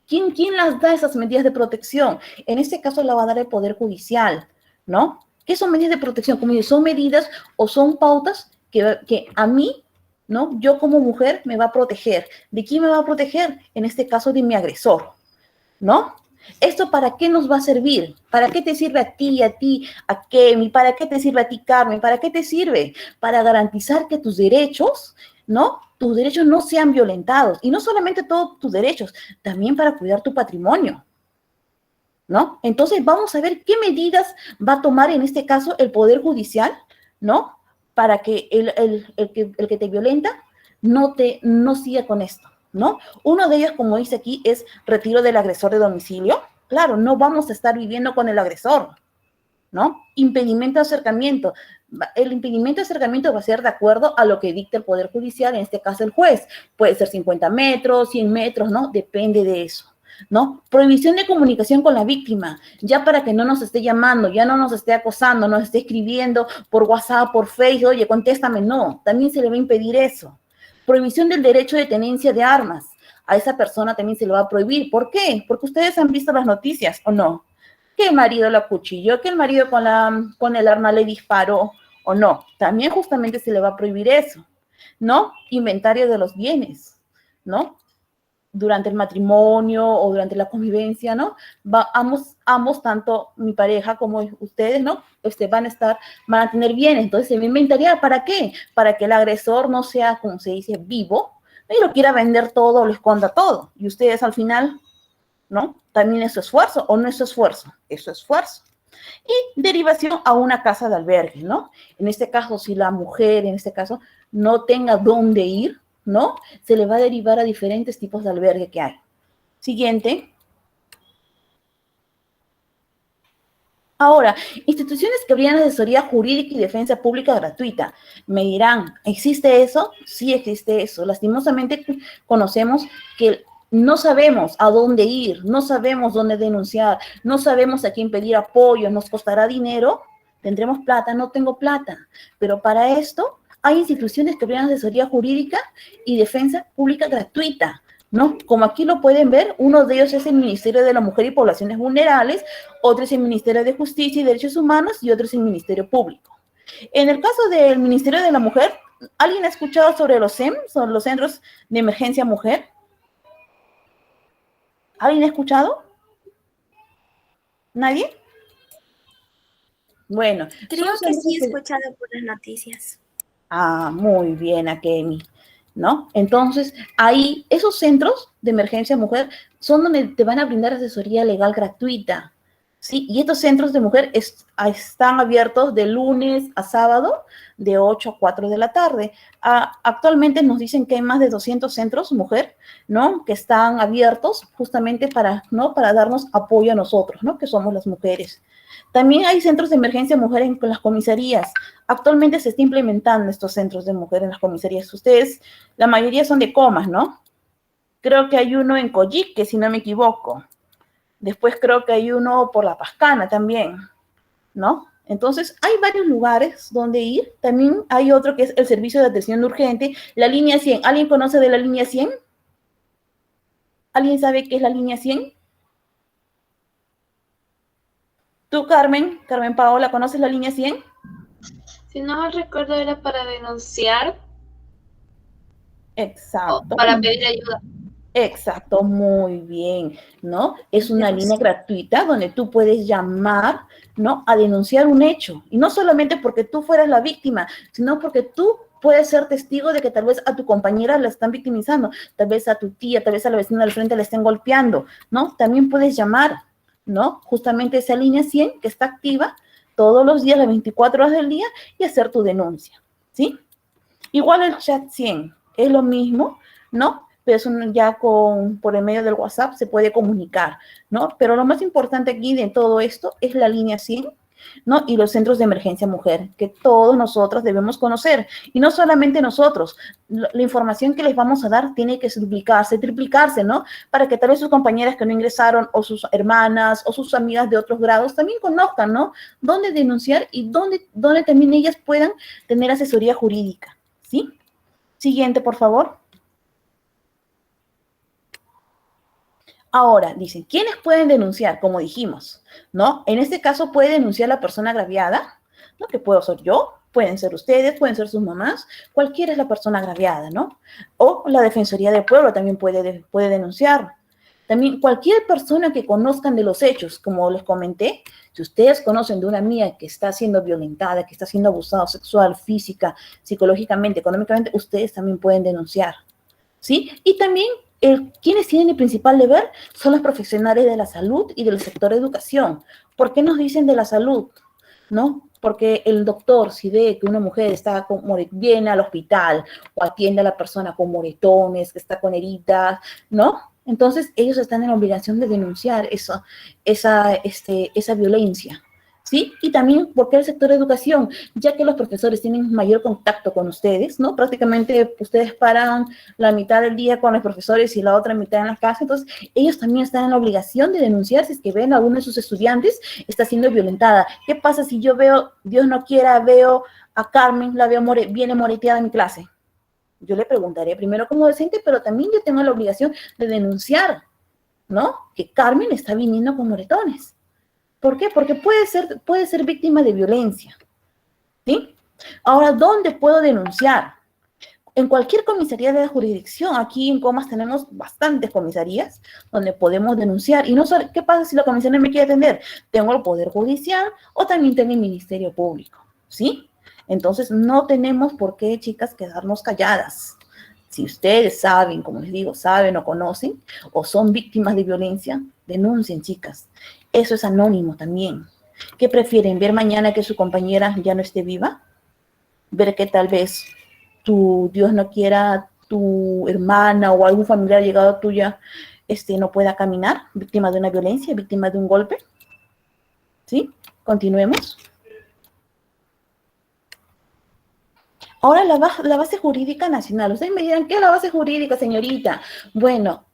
S8: ¿Quién las da esas medidas de protección? En este caso la va a dar el Poder Judicial, ¿no? ¿Qué son medidas de protección? Como son medidas o son pautas que a mí, ¿no? Yo como mujer me va a proteger. ¿De quién me va a proteger? En este caso de mi agresor, ¿no? ¿Esto para qué nos va a servir? ¿Para qué te sirve a ti, a Kemi? ¿Para qué te sirve a ti, Carmen? ¿Para qué te sirve? Para garantizar que tus derechos, ¿no? Tus derechos no sean violentados. Y no solamente todos tus derechos, también para cuidar tu patrimonio, ¿no? Entonces vamos a ver qué medidas va a tomar en este caso el Poder Judicial, ¿no? para que el que te violenta no siga con esto, ¿no? Uno de ellos, como dice aquí, es retiro del agresor de domicilio. Claro, no vamos a estar viviendo con el agresor, ¿no? Impedimento de acercamiento. El impedimento de acercamiento va a ser de acuerdo a lo que dicta el Poder Judicial, en este caso el juez. Puede ser 50 metros, 100 metros, ¿no? Depende de eso, ¿no? Prohibición de comunicación con la víctima, ya para que no nos esté llamando, ya no nos esté acosando, nos esté escribiendo por WhatsApp, por Facebook, oye, contéstame, no, también se le va a impedir eso. Prohibición del derecho de tenencia de armas, a esa persona también se le va a prohibir. ¿Por qué? Porque ustedes han visto las noticias, ¿o no? Que el marido la acuchilló, que el marido con el arma le disparó, ¿o no? También justamente se le va a prohibir eso, ¿no? Inventario de los bienes, ¿no? Durante el matrimonio o durante la convivencia, ¿no? Ambos, tanto mi pareja como ustedes, ¿no? Van a tener bienes, entonces se va a inventariar. ¿Para qué? Para que el agresor no sea, como se dice, vivo, y lo quiera vender todo o lo esconda todo. Y ustedes al final, ¿no? También es su esfuerzo, ¿o no es su esfuerzo? Es su esfuerzo. Y derivación a una casa de albergue, ¿no? En este caso, si la mujer, en este caso, no tenga dónde ir, ¿no? Se le va a derivar a diferentes tipos de albergue que hay. Siguiente. Ahora, instituciones que brindan asesoría jurídica y defensa pública gratuita. Me dirán, ¿existe eso? Sí existe eso. Lastimosamente conocemos que no sabemos a dónde ir, no sabemos dónde denunciar, no sabemos a quién pedir apoyo, nos costará dinero, tendremos plata, no tengo plata. Pero para esto hay instituciones que brindan asesoría jurídica y defensa pública gratuita, ¿no? Como aquí lo pueden ver, uno de ellos es el Ministerio de la Mujer y Poblaciones Vulnerables, otro es el Ministerio de Justicia y Derechos Humanos y otro es el Ministerio Público. En el caso del Ministerio de la Mujer, ¿alguien ha escuchado sobre los CEM, sobre los Centros de Emergencia Mujer? ¿Alguien ha escuchado? ¿Nadie? Bueno.
S7: Creo que sí he escuchado por las noticias.
S8: Ah, muy bien, Akemi, ¿no? Entonces, ahí, esos centros de emergencia mujer son donde te van a brindar asesoría legal gratuita, ¿sí? Y estos centros de mujer están abiertos de lunes a sábado, de 8 a 4 de la tarde. Actualmente nos dicen que hay más de 200 centros mujer, ¿no? Que están abiertos justamente para, ¿no? Para darnos apoyo a nosotros, ¿no? Que somos las mujeres. También hay centros de emergencia mujer en las comisarías. Actualmente se está implementando estos centros de mujer en las comisarías. Ustedes, la mayoría son de Comas, ¿no? Creo que hay uno en Coyique, si no me equivoco. Después creo que hay uno por La Pascana también, ¿no? Entonces, hay varios lugares donde ir. También hay otro que es el servicio de atención urgente, la línea 100. ¿Alguien conoce de la línea 100? ¿Alguien sabe qué es la línea 100? ¿Tú, Carmen Paola, conoces la línea 100?
S2: Si no mal recuerdo, era para denunciar.
S8: Exacto.
S2: O para pedir ayuda.
S8: Exacto, muy bien, ¿no? Es una línea gratuita donde tú puedes llamar, ¿no? A denunciar un hecho. Y no solamente porque tú fueras la víctima, sino porque tú puedes ser testigo de que tal vez a tu compañera la están victimizando, tal vez a tu tía, tal vez a la vecina del frente la estén golpeando, ¿no? También puedes llamar, ¿no? Justamente esa línea 100 que está activa todos los días, las 24 horas del día, y hacer tu denuncia, ¿sí? Igual el chat 100, es lo mismo, ¿no? Pero eso ya por el medio del WhatsApp se puede comunicar, ¿no? Pero lo más importante aquí de todo esto es la línea 100, ¿no? Y los centros de emergencia mujer, que todos nosotros debemos conocer. Y no solamente nosotros, la información que les vamos a dar tiene que duplicarse, triplicarse, ¿no? Para que tal vez sus compañeras que no ingresaron, o sus hermanas, o sus amigas de otros grados también conozcan, ¿no? Dónde denunciar y dónde también ellas puedan tener asesoría jurídica, ¿sí? Siguiente, por favor. Ahora, dicen, ¿quiénes pueden denunciar? Como dijimos, ¿no? En este caso puede denunciar la persona agraviada, ¿no? Que puedo ser yo, pueden ser ustedes, pueden ser sus mamás, cualquiera es la persona agraviada, ¿no? O la Defensoría del Pueblo también puede denunciar. También cualquier persona que conozcan de los hechos, como les comenté, si ustedes conocen de una amiga que está siendo violentada, que está siendo abusada sexual, física, psicológicamente, económicamente, ustedes también pueden denunciar, ¿sí? Y también quienes tienen el principal deber son los profesionales de la salud y del sector de educación. ¿Por qué nos dicen de la salud? ¿no? Porque el doctor, si ve que una mujer está viene al hospital o atiende a la persona con moretones, que está con heridas, ¿no? Entonces ellos están en la obligación de denunciar esa violencia, ¿sí? Y también porque el sector de educación, ya que los profesores tienen mayor contacto con ustedes, ¿no? Prácticamente ustedes paran la mitad del día con los profesores y la otra mitad en la casa, entonces ellos también están en la obligación de denunciar si es que ven a uno de sus estudiantes está siendo violentada. ¿Qué pasa si yo veo, Dios no quiera, veo a Carmen, la veo viene moreteada en mi clase? Yo le preguntaré primero como docente, pero también yo tengo la obligación de denunciar, ¿no? Que Carmen está viniendo con moretones. ¿Por qué? Porque puede ser víctima de violencia, ¿sí? Ahora, ¿dónde puedo denunciar? En cualquier comisaría de la jurisdicción, aquí en Comas tenemos bastantes comisarías donde podemos denunciar. Y no solo, ¿qué pasa si la comisaría no me quiere atender? Tengo el Poder Judicial o también tengo el Ministerio Público, ¿sí? Entonces, no tenemos por qué, chicas, quedarnos calladas. Si ustedes saben, como les digo, saben o conocen, o son víctimas de violencia, denuncien, chicas. Eso es anónimo también. ¿Qué prefieren? ¿Ver mañana que su compañera ya no esté viva? ¿Ver que tal vez Dios no quiera, tu hermana o algún familiar llegado a tuya no pueda caminar? ¿Víctima de una violencia? ¿Víctima de un golpe? ¿Sí? Continuemos. Ahora la base jurídica nacional. Ustedes me dirán, ¿qué es la base jurídica, señorita? Bueno,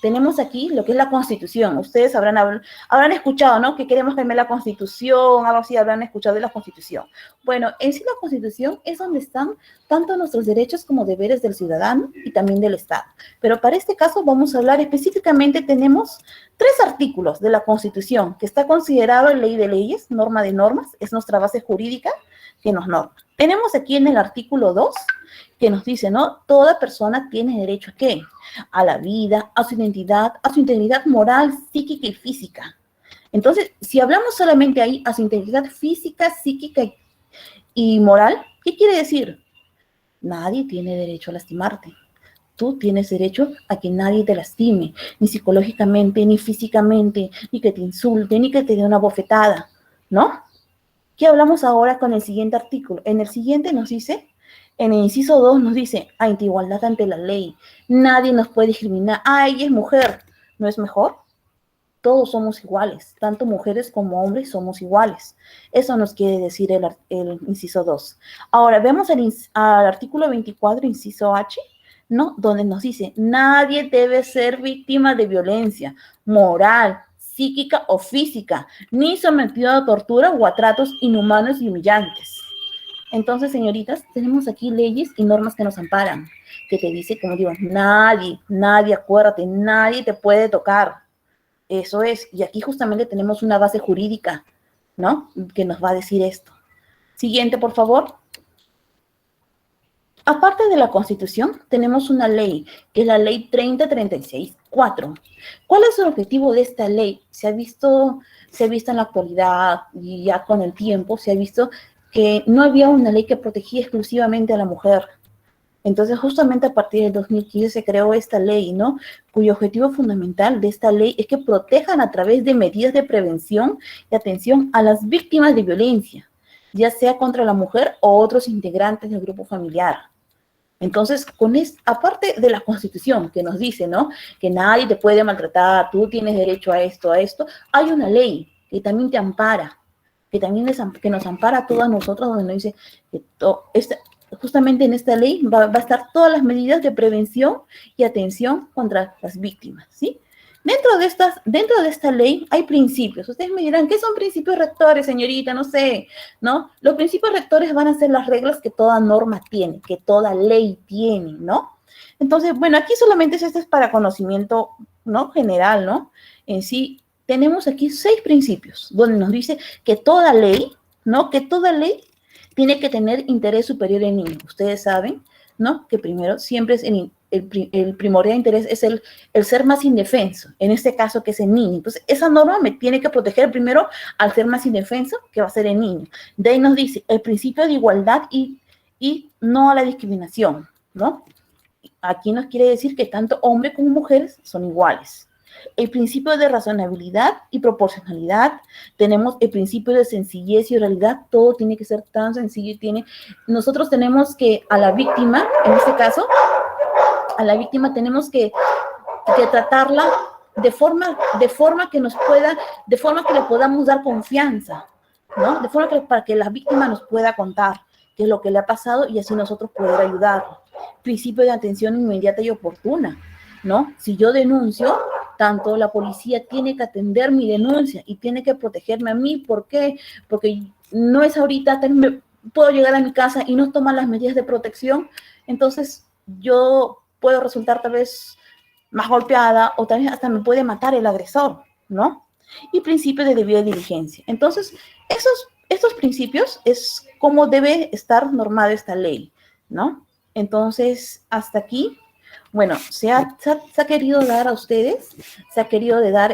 S8: tenemos aquí lo que es la Constitución. Ustedes habrán escuchado, ¿no? Que queremos cambiar la Constitución, algo así habrán escuchado de la Constitución. Bueno, en sí la Constitución es donde están tanto nuestros derechos como deberes del ciudadano y también del Estado. Pero para este caso vamos a hablar específicamente, tenemos 3 artículos de la Constitución que está considerado ley de leyes, norma de normas, es nuestra base jurídica que nos norma. Tenemos aquí en el artículo 2 que nos dice, ¿no? Toda persona tiene derecho ¿a qué? A la vida, a su identidad, a su integridad moral, psíquica y física. Entonces, si hablamos solamente ahí a su integridad física, psíquica y moral, ¿qué quiere decir? Nadie tiene derecho a lastimarte. Tú tienes derecho a que nadie te lastime, ni psicológicamente, ni físicamente, ni que te insulte, ni que te dé una bofetada, ¿no? ¿Qué hablamos ahora con el siguiente artículo? En el siguiente nos dice, en el inciso 2 nos dice, ante igualdad ante la ley, nadie nos puede discriminar. Ella es mujer, ¿no es mejor? Todos somos iguales, tanto mujeres como hombres somos iguales. Eso nos quiere decir el inciso 2. Ahora, vemos al artículo 24, inciso H, ¿no? Donde nos dice, nadie debe ser víctima de violencia moral, psíquica o física, ni sometido a tortura o a tratos inhumanos y humillantes. Entonces, señoritas, tenemos aquí leyes y normas que nos amparan, que te dice, como digo, nadie, acuérdate, nadie te puede tocar. Eso es, y aquí justamente tenemos una base jurídica, ¿no? Que nos va a decir esto. Siguiente, por favor. Aparte de la Constitución, tenemos una ley, que es la Ley 3036-4. ¿Cuál es el objetivo de esta ley? Se ha visto en la actualidad y ya con el tiempo, se ha visto que no había una ley que protegía exclusivamente a la mujer. Entonces, justamente a partir del 2015 se creó esta ley, ¿no? Cuyo objetivo fundamental de esta ley es que protejan a través de medidas de prevención y atención a las víctimas de violencia, ya sea contra la mujer o otros integrantes del grupo familiar. Entonces, aparte de la Constitución que nos dice, ¿no? Que nadie te puede maltratar, tú tienes derecho a esto, hay una ley que también te ampara, que nos ampara a todas nosotras, donde nos dice que justamente en esta ley va a estar todas las medidas de prevención y atención contra las víctimas, ¿sí? Dentro de esta ley hay principios. Ustedes me dirán, ¿qué son principios rectores, señorita? No sé, ¿no? Los principios rectores van a ser las reglas que toda norma tiene, que toda ley tiene, ¿no? Entonces, bueno, aquí solamente esto es para conocimiento, ¿no? General, ¿no? En sí, tenemos aquí 6 principios, donde nos dice que toda ley, ¿no? Que toda ley tiene que tener interés superior en niño. Ustedes saben, ¿no? Que primero siempre es el primordial interés es el ser más indefenso, en este caso que es el niño. Entonces, esa norma me tiene que proteger primero al ser más indefenso, que va a ser el niño. De ahí nos dice el principio de igualdad y no a la discriminación, ¿no? Aquí nos quiere decir que tanto hombres como mujeres son iguales. El principio de razonabilidad y proporcionalidad, tenemos el principio de sencillez y realidad, todo tiene que ser tan sencillo y nosotros tenemos que a la víctima, en este caso, a la víctima tenemos que tratarla de forma que nos pueda, de forma que le podamos dar confianza, ¿no? De forma que para que la víctima nos pueda contar qué es lo que le ha pasado y así nosotros poder ayudarlo. Principio de atención inmediata y oportuna, ¿no? Si yo denuncio, tanto la policía tiene que atender mi denuncia y tiene que protegerme a mí. ¿Por qué? Porque no es ahorita, puedo llegar a mi casa y no toman las medidas de protección, entonces yo puedo resultar tal vez más golpeada o tal vez hasta me puede matar el agresor, ¿no? Y principio de debida diligencia. Entonces, estos principios es cómo debe estar normada esta ley, ¿no? Entonces, hasta aquí, bueno, se ha querido dar a ustedes, se ha querido dar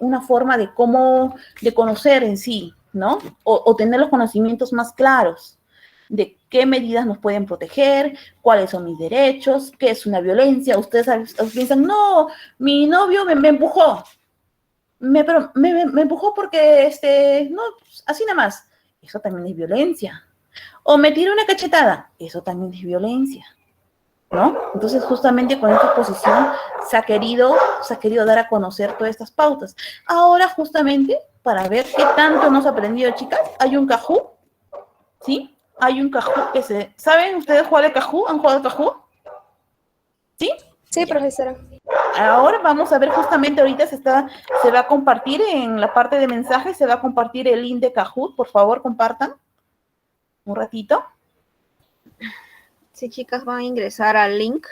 S8: una forma de cómo, de conocer en sí, ¿no? O tener los conocimientos más claros de qué medidas nos pueden proteger, cuáles son mis derechos, qué es una violencia. Ustedes piensan, no, mi novio me empujó, pero me empujó porque, no, así nada más. Eso también es violencia. O me tiró una cachetada, eso también es violencia, ¿no? Entonces, justamente con esta exposición se ha querido dar a conocer todas estas pautas. Ahora, justamente, para ver qué tanto hemos aprendido, chicas, hay un Kahoot, ¿sí? Hay un Kahoot ¿saben ustedes jugar el Kahoot? ¿Han jugado el Kahoot? ¿Sí?
S9: Sí, profesora.
S8: Ahora vamos a ver justamente ahorita se va a compartir en la parte de mensajes, se va a compartir el link de Kahoot. Por favor, compartan un ratito.
S3: Sí, chicas, van a ingresar al link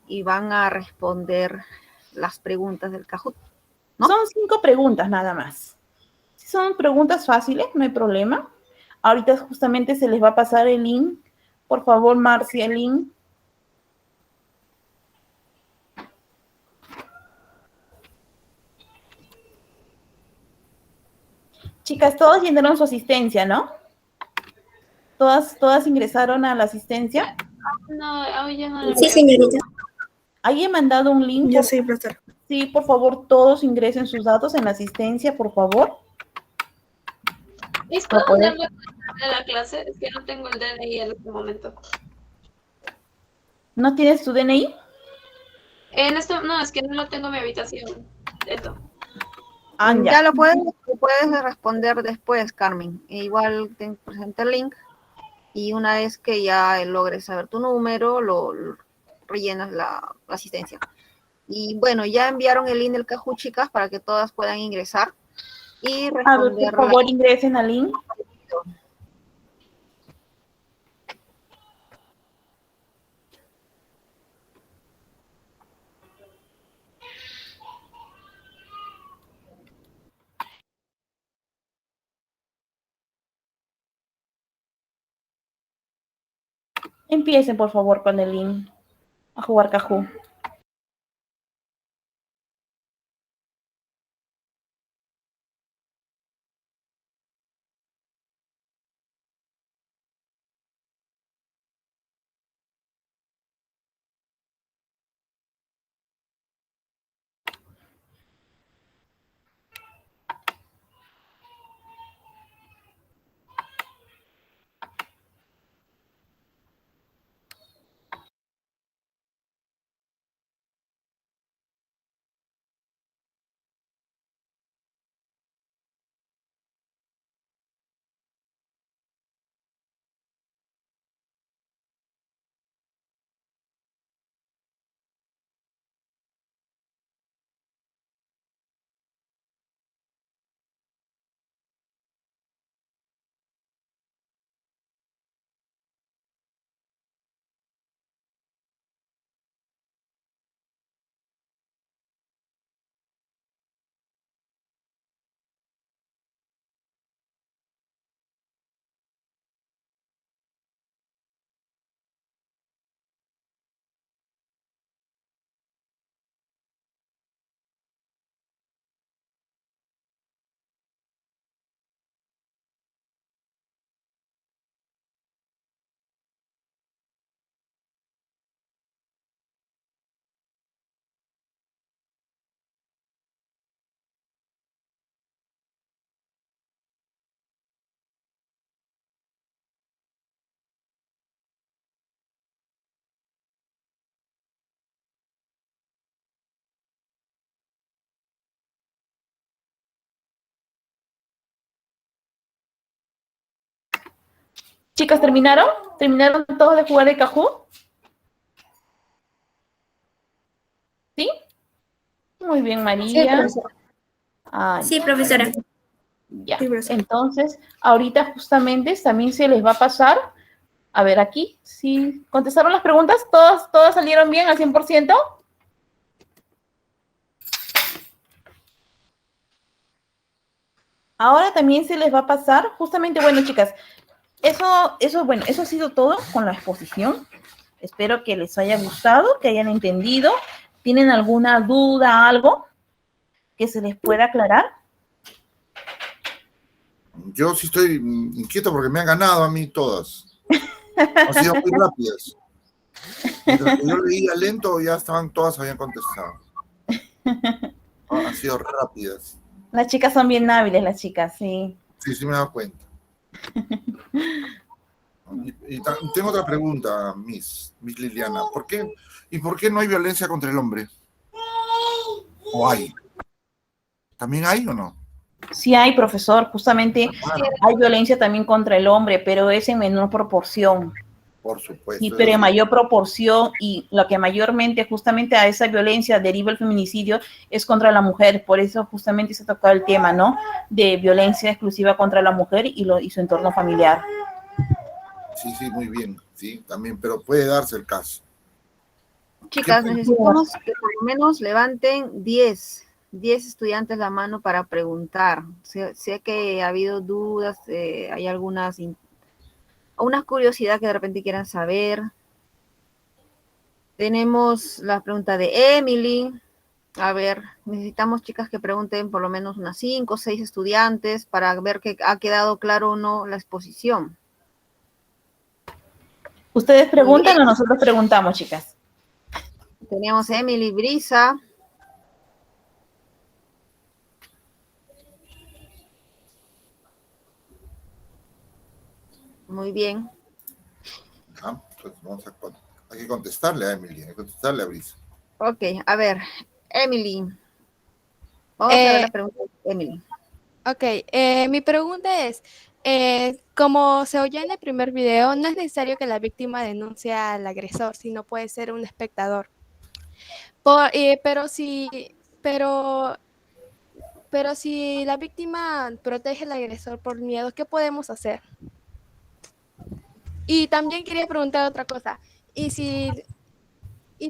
S3: y van a responder las preguntas del Kahoot, ¿no?
S8: Son 5 preguntas nada más. Si son preguntas fáciles, no hay problema. Ahorita justamente se les va a pasar el link. Por favor, Marcia, el link. Chicas, todas llenaron su asistencia, ¿no? Todas ingresaron a la asistencia.
S2: No, hoy ya no lo
S7: Sí,
S2: veo.
S7: señorita.
S8: Ahí he mandado un link.
S9: Yo soy profesora.
S8: Sí, por favor, todos ingresen sus datos en la asistencia, por favor.
S2: ¿Listo? ¿Ya me de la clase? Es que no tengo el DNI en este momento.
S8: ¿No tienes tu DNI?
S2: No, es que no lo tengo en mi habitación. Eso.
S8: Ah,
S3: Ya
S8: ya.
S3: lo puedes responder después, Carmen. Igual te presenta el link y una vez que ya logres saber tu número, lo rellenas la asistencia. Y bueno, ya enviaron el link del Kahoot, chicas, para que todas puedan ingresar y
S8: A ver,
S3: responder.
S8: por favor, ingresen al link. Empiecen, por favor, con el link a jugar Kahoot. Chicas, ¿terminaron? ¿Terminaron todos de jugar de Kahoot? ¿Sí? Muy bien,
S9: Sí,
S8: María.
S9: profesora.
S7: Sí, profesora.
S8: Ya.
S7: Sí, profesora.
S8: Entonces, ahorita justamente también se les va a pasar. A ver, aquí, ¿sí contestaron las preguntas? ¿Todas salieron bien al 100%? Ahora también se les va a pasar, justamente, bueno, chicas, bueno, eso ha sido todo con la exposición. Espero que les haya gustado, que hayan entendido. ¿Tienen alguna duda, algo que se les pueda aclarar?
S1: Yo sí estoy inquieto porque me han ganado a mí todas. Han sido muy rápidas. Mientras que yo leía lento, ya todas habían contestado. Han sido rápidas.
S8: Las chicas son bien hábiles, las chicas, sí.
S1: Sí, sí me he dado cuenta. Tengo otra pregunta, Miss Liliana. ¿Por qué no hay violencia contra el hombre? ¿O hay? ¿También hay o no?
S8: Sí hay, profesor, justamente hay violencia también contra el hombre, pero es en menor proporción.
S1: Por
S8: Sí,
S1: supuesto.
S8: pero en mayor proporción, y lo que mayormente justamente a esa violencia deriva el feminicidio es contra la mujer. Por eso justamente se ha tocado el tema, ¿no? De violencia exclusiva contra la mujer y su entorno familiar.
S1: Sí, sí, muy bien. Sí, también, pero puede darse el caso.
S3: Chicas, necesitamos que por lo menos levanten 10 estudiantes la mano para preguntar. Sé que ha habido dudas, hay algunas curiosidad que de repente quieran saber. Tenemos la pregunta de Emily. A ver, necesitamos chicas que pregunten por lo menos unas 5 o 6 estudiantes para ver que ha quedado claro o no la exposición.
S8: ¿Ustedes preguntan o nosotros preguntamos, chicas?
S3: Teníamos a Emily Brisa. Muy bien.
S1: Pues hay que contestarle a Emily, hay que contestarle a Brisa.
S3: Ok, a ver, Emily. Vamos a ver la pregunta de Emily.
S9: Ok, mi pregunta es, como se oyó en el primer video, no es necesario que la víctima denuncie al agresor, sino puede ser un espectador. Pero si la víctima protege al agresor por miedo, ¿qué podemos hacer? Y también quería preguntar otra cosa. Y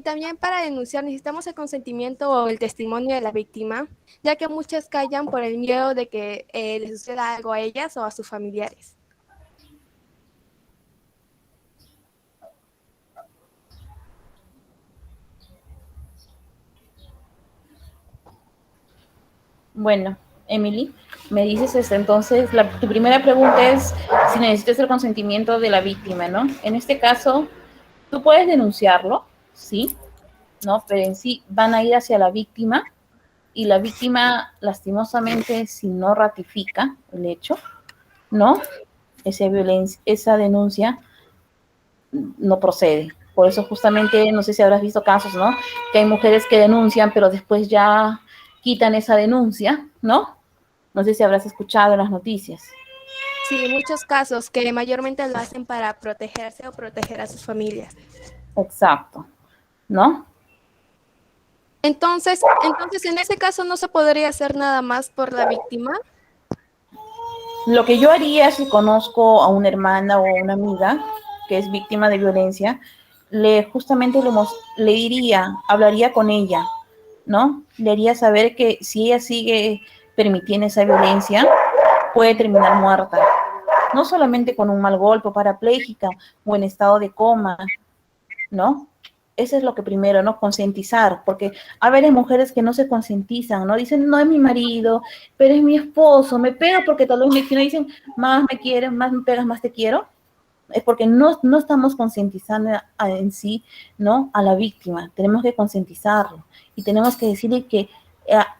S9: también para denunciar necesitamos el consentimiento o el testimonio de la víctima, ya que muchas callan por el miedo de que les suceda algo a ellas o a sus familiares.
S8: Bueno, Emily, me dices entonces, tu primera pregunta es si necesitas el consentimiento de la víctima, ¿no? En este caso, tú puedes denunciarlo, ¿sí? ¿No? Pero en sí van a ir hacia la víctima y la víctima, lastimosamente, si no ratifica el hecho, ¿no? Esa denuncia no procede. Por eso justamente, no sé si habrás visto casos, ¿no? Que hay mujeres que denuncian, pero después ya quitan esa denuncia, ¿no? No sé si habrás escuchado en las noticias.
S9: Sí, muchos casos que mayormente lo hacen para protegerse o proteger a sus familias.
S8: Exacto, ¿no?
S9: Entonces, en ese caso no se podría hacer nada más por la víctima.
S8: Lo que yo haría si conozco a una hermana o una amiga que es víctima de violencia, justamente le diría, hablaría con ella, ¿no? Le haría saber que si ella sigue permitiendo esa violencia, puede terminar muerta. No solamente con un mal golpe, parapléjica o en estado de coma, ¿no? Eso es lo que primero, ¿no? Concientizar, porque a veces mujeres que no se concientizan, ¿no? Dicen, no es mi marido, pero es mi esposo, me pega porque tal vez me quieren, dicen, más me quieres, más me pegas, más te quiero. Es porque no estamos concientizando en sí, ¿no? A la víctima. Tenemos que concientizarlo y tenemos que decirle que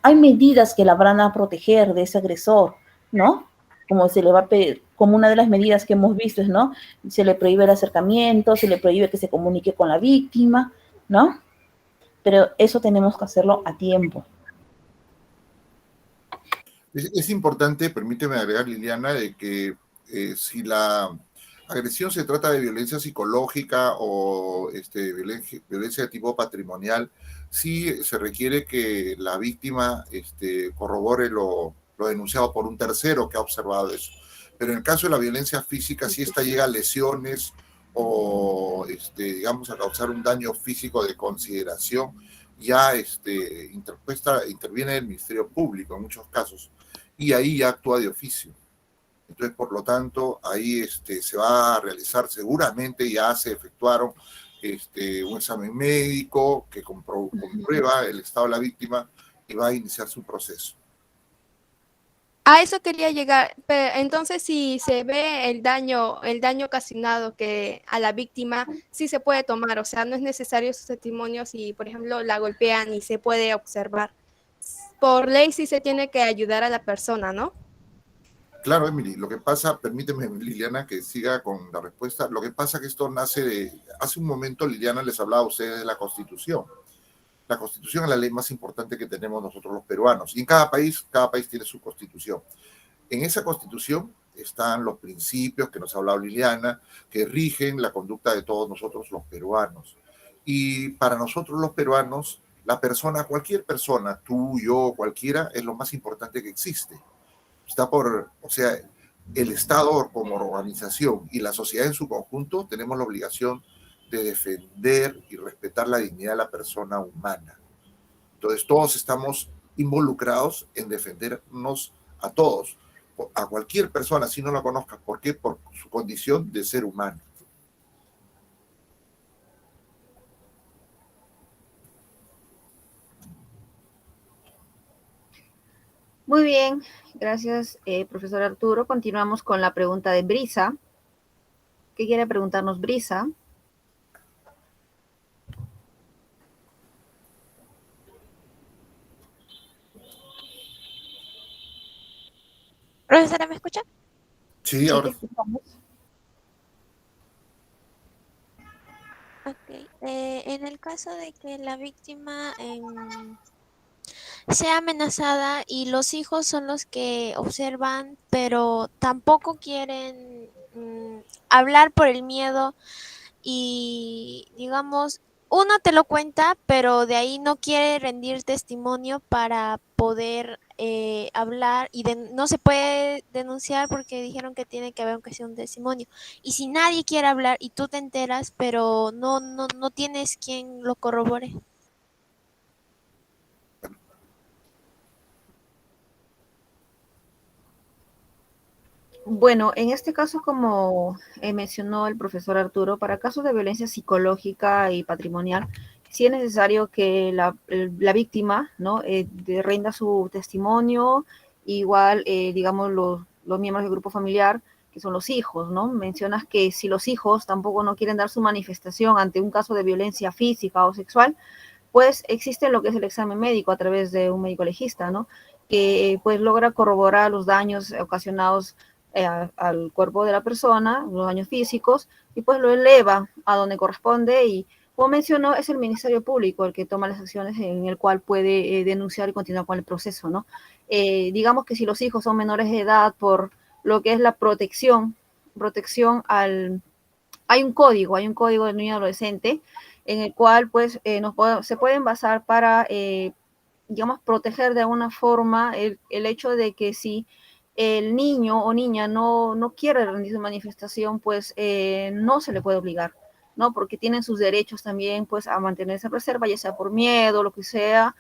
S8: hay medidas que la van a proteger de ese agresor, ¿no? Como se le va a pedir, como una de las medidas que hemos visto es, ¿no? Se le prohíbe el acercamiento, se le prohíbe que se comunique con la víctima, ¿no? Pero eso tenemos que hacerlo a tiempo.
S1: Es importante, permíteme agregar, Liliana, de que si agresión se trata de violencia psicológica o violencia de tipo patrimonial, sí se requiere que la víctima corrobore lo denunciado por un tercero que ha observado eso. Pero en el caso de la violencia física, si esta llega a lesiones o, digamos, a causar un daño físico de consideración, ya interviene el Ministerio Público en muchos casos, y ahí ya actúa de oficio. Entonces, por lo tanto, ahí se va a realizar, seguramente ya se efectuaron un examen médico que comprueba el estado de la víctima y va a iniciarse un proceso.
S9: A eso quería llegar. Pero entonces, si se ve el daño ocasionado que a la víctima, sí se puede tomar. O sea, no es necesario sus testimonios si, por ejemplo, la golpean y se puede observar. Por ley sí se tiene que ayudar a la persona, ¿no?
S1: Claro, Emily, lo que pasa, permíteme, Liliana, que siga con la respuesta. Lo que pasa que esto nace hace un momento Liliana les hablaba a ustedes de la Constitución. La Constitución es la ley más importante que tenemos nosotros los peruanos. Y en cada país tiene su Constitución. En esa Constitución están los principios que nos ha hablado Liliana, que rigen la conducta de todos nosotros los peruanos. Y para nosotros los peruanos, la persona, cualquier persona, tú, yo, cualquiera, es lo más importante que existe. O sea, el Estado como organización y la sociedad en su conjunto tenemos la obligación de defender y respetar la dignidad de la persona humana. Entonces, todos estamos involucrados en defendernos a todos, a cualquier persona, si no la conozcas. ¿Por qué? Por su condición de ser humano.
S3: Muy bien, gracias, profesor Arturo. Continuamos con la pregunta de Brisa. ¿Qué quiere preguntarnos Brisa?
S10: Profesora, ¿me escucha?
S1: Sí, ahora.
S3: Sí, escuchamos.
S10: Ok. En el caso de que la víctima sea amenazada y los hijos son los que observan, pero tampoco quieren hablar por el miedo y, digamos, uno te lo cuenta, pero de ahí no quiere rendir testimonio para poder hablar y no se puede denunciar porque dijeron que tiene que haber aunque sea un testimonio. Y si nadie quiere hablar y tú te enteras, pero no tienes quien lo corrobore.
S3: Bueno, en este caso, como mencionó el profesor Arturo, para casos de violencia psicológica y patrimonial, sí es necesario que la víctima, ¿no? Rinda su testimonio, igual, digamos, los miembros del grupo familiar, que son los hijos, ¿no? Mencionas que si los hijos tampoco no quieren dar su manifestación ante un caso de violencia física o sexual, pues existe lo que es el examen médico a través de un médico legista, ¿no? Que pues logra corroborar los daños ocasionados al cuerpo de la persona, los daños físicos, y pues lo eleva a donde corresponde y, como mencionó, es el Ministerio Público el que toma las acciones en el cual puede denunciar y continuar con el proceso, ¿no? Digamos que si los hijos son menores de edad, por lo que es la protección hay un código de niño y adolescente en el cual pues se pueden basar para, digamos, proteger de alguna forma el hecho de que si el niño o niña no quiere rendir su manifestación, pues no se le puede obligar, ¿no? Porque tienen sus derechos también, pues, a mantenerse en reserva, ya sea por miedo, lo que sea,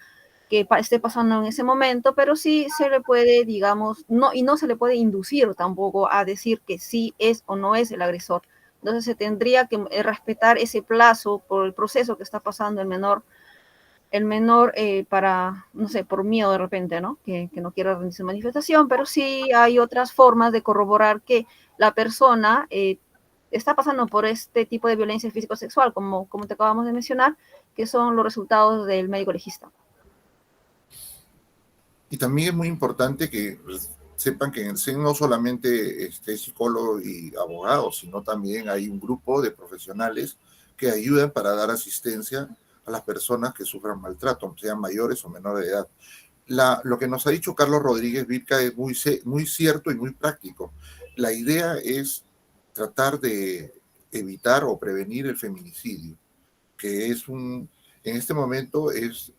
S3: que esté pasando en ese momento, pero sí se le puede, digamos, no se le puede inducir tampoco a decir que sí es o no es el agresor. Entonces se tendría que respetar ese plazo por el proceso que está pasando el menor para, no sé, por miedo de repente, ¿no? Que no quiera rendir su manifestación, pero sí hay otras formas de corroborar que la persona está pasando por este tipo de violencia físico-sexual, como te acabamos de mencionar, que son los resultados del médico legista.
S1: Y también es muy importante que sepan que en el CEN no solamente psicólogos y abogados, sino también hay un grupo de profesionales que ayudan para dar asistencia a las personas que sufran maltrato, sean mayores o menores de edad. Lo que nos ha dicho Carlos Rodríguez Vilca es muy cierto y muy práctico. La idea es tratar de evitar o prevenir el feminicidio, que en este momento es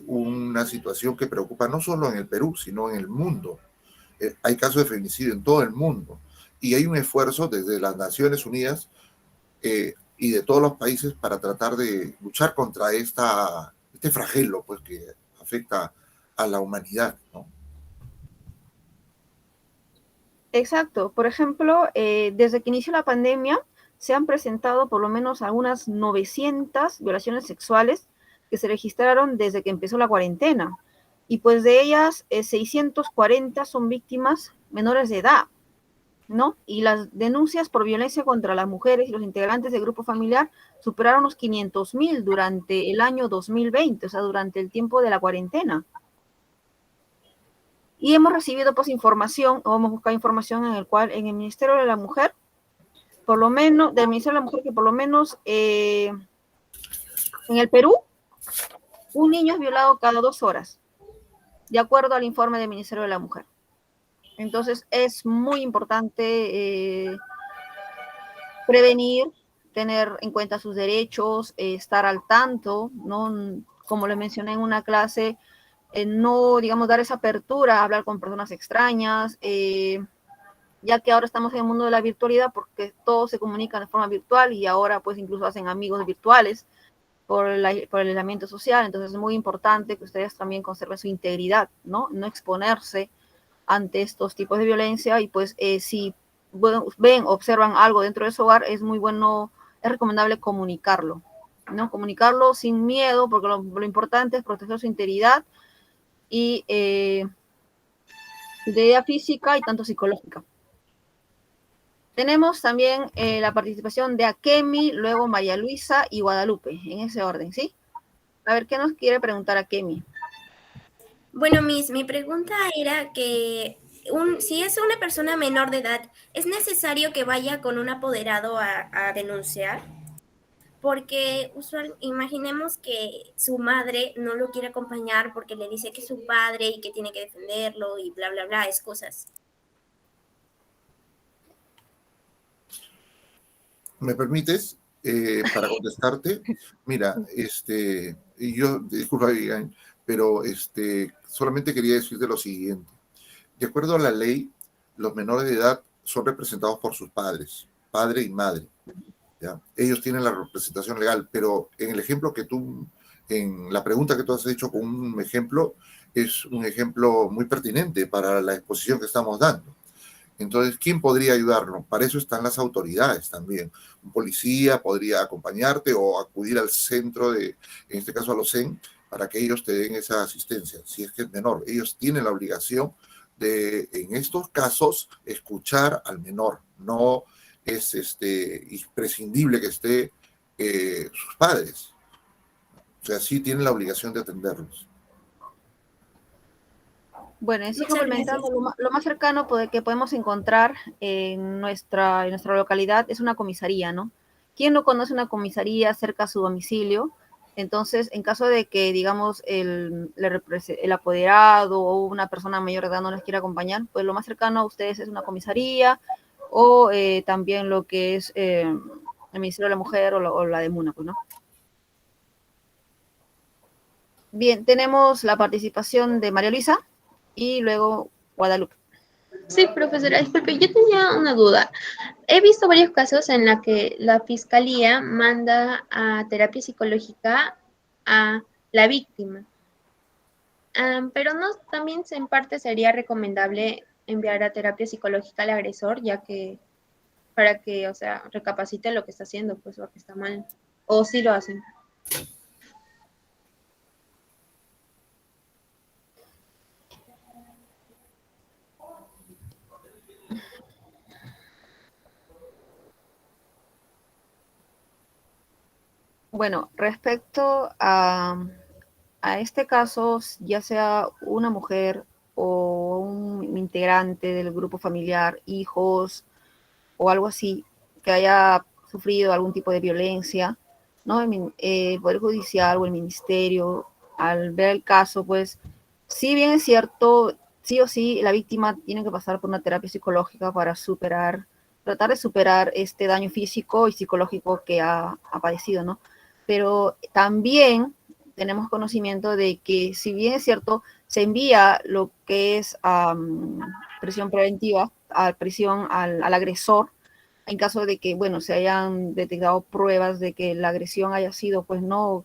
S1: una situación que preocupa no solo en el Perú, sino en el mundo. Hay casos de feminicidio en todo el mundo y hay un esfuerzo desde las Naciones Unidas y de todos los países para tratar de luchar contra este flagelo pues, que afecta a la humanidad, ¿no?
S3: Exacto. Por ejemplo, desde que inició la pandemia, se han presentado por lo menos algunas 900 violaciones sexuales que se registraron desde que empezó la cuarentena. Y pues de ellas, 640 son víctimas menores de edad, ¿no? Y las denuncias por violencia contra las mujeres y los integrantes del grupo familiar superaron los 500.000 durante el año 2020, o sea, durante el tiempo de la cuarentena. Y hemos recibido pues información, o hemos buscado información en el cual en el Ministerio de la Mujer, por lo menos, del Ministerio de la Mujer, que por lo menos en el Perú, un niño es violado cada 2 horas, de acuerdo al informe del Ministerio de la Mujer. Entonces es muy importante prevenir, tener en cuenta sus derechos, estar al tanto, ¿no? Como le mencioné en una clase, no, digamos, dar esa apertura a hablar con personas extrañas, ya que ahora estamos en el mundo de la virtualidad porque todos se comunican de forma virtual y ahora pues incluso hacen amigos virtuales por el aislamiento social. Entonces es muy importante que ustedes también conserven su integridad, ¿no? No exponerse ante estos tipos de violencia y pues si ven, observan algo dentro de su hogar, es muy bueno, es recomendable comunicarlo, ¿no? Comunicarlo sin miedo, porque lo importante es proteger su integridad y su integridad física y tanto psicológica. Tenemos también la participación de Akemi, luego María Luisa y Guadalupe, en ese orden, ¿sí? A ver, ¿qué nos quiere preguntar Akemi?
S7: Bueno, mi pregunta era que si es una persona menor de edad, ¿es necesario que vaya con un apoderado a denunciar? Porque imaginemos que su madre no lo quiere acompañar porque le dice que es su padre y que tiene que defenderlo y bla, bla, bla, excusas.
S1: ¿Me permites para contestarte? Mira, yo, disculpa, Vivian, pero solamente quería decirte lo siguiente. De acuerdo a la ley, los menores de edad son representados por sus padres, padre y madre, ¿ya? Ellos tienen la representación legal, pero en el ejemplo en la pregunta que tú has hecho con un ejemplo, es un ejemplo muy pertinente para la exposición que estamos dando. Entonces, ¿quién podría ayudarnos? Para eso están las autoridades también. Un policía podría acompañarte o acudir al centro en este caso a los CEN, para que ellos te den esa asistencia, si es que es menor. Ellos tienen la obligación de, en estos casos, escuchar al menor. No es imprescindible que esté sus padres. O sea, sí tienen la obligación de atenderlos.
S3: Bueno, en sí complementando, lo más cercano que podemos encontrar en nuestra localidad es una comisaría, ¿no? ¿Quién no conoce una comisaría cerca a su domicilio? Entonces, en caso de que, digamos, el apoderado o una persona mayor de edad no les quiera acompañar, pues lo más cercano a ustedes es una comisaría o también lo que es el Ministerio de la Mujer o la de MUNA, pues, ¿no? Bien, tenemos la participación de María Luisa y luego Guadalupe.
S11: Sí, profesora, disculpe, yo tenía una duda. He visto varios casos en la que la fiscalía manda a terapia psicológica a la víctima. Pero no, también en parte sería recomendable enviar a terapia psicológica al agresor, ya que para que, o sea, recapacite lo que está haciendo, pues, o que está mal. O sí lo hacen.
S3: Bueno, respecto a este caso, ya sea una mujer o un integrante del grupo familiar, hijos o algo así, que haya sufrido algún tipo de violencia, ¿no? El Poder Judicial o el Ministerio, al ver el caso, pues, si bien es cierto, sí o sí, la víctima tiene que pasar por una terapia psicológica para superar tratar de superar este daño físico y psicológico que ha padecido, ¿no? Pero también tenemos conocimiento de que, si bien es cierto, se envía lo que es prisión preventiva, prisión al agresor, en caso de que, bueno, se hayan detectado pruebas de que la agresión haya sido, pues no,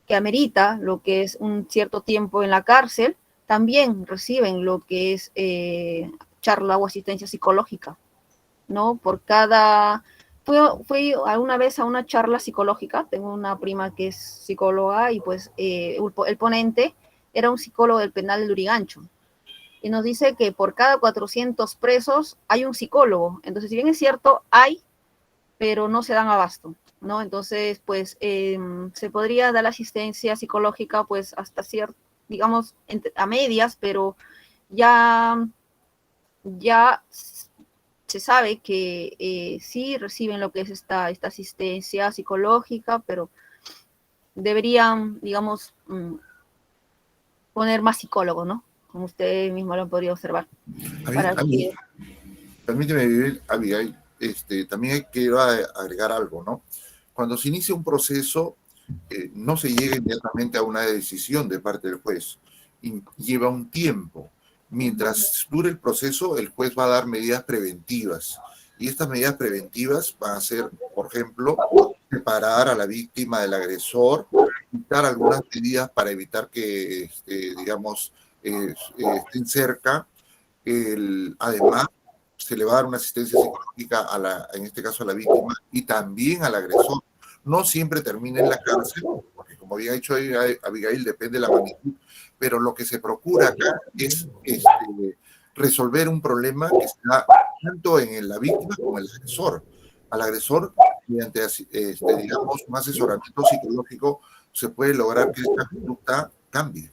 S3: que amerita lo que es un cierto tiempo en la cárcel, también reciben lo que es charla o asistencia psicológica, ¿no? Por cada... Fui alguna vez a una charla psicológica, tengo una prima que es psicóloga y pues el ponente era un psicólogo del penal de Lurigancho y nos dice que por cada 400 presos hay un psicólogo. Entonces, si bien es cierto, hay, pero no se dan abasto, ¿no? Entonces, pues se podría dar la asistencia psicológica pues hasta cierto, digamos, a medias, pero ya se sabe que sí reciben lo que es esta asistencia psicológica, pero deberían, digamos, poner más psicólogos, ¿no? Como usted mismo lo podría observar.
S1: Permíteme vivir, Abigail, también quiero agregar algo, ¿no? Cuando se inicia un proceso, no se llega inmediatamente a una decisión de parte del juez, y lleva un tiempo. Mientras dure el proceso, el juez va a dar medidas preventivas, y estas medidas preventivas van a ser, por ejemplo, separar a la víctima del agresor, quitar algunas medidas para evitar que, digamos, estén cerca. Además, se le va a dar una asistencia psicológica en este caso a la víctima y también al agresor. No siempre termina en la cárcel, porque como había dicho Abigail, depende de la magnitud, pero lo que se procura acá es resolver un problema que está tanto en la víctima como en el agresor. Al agresor, mediante digamos, un asesoramiento psicológico, se puede lograr que esta conducta cambie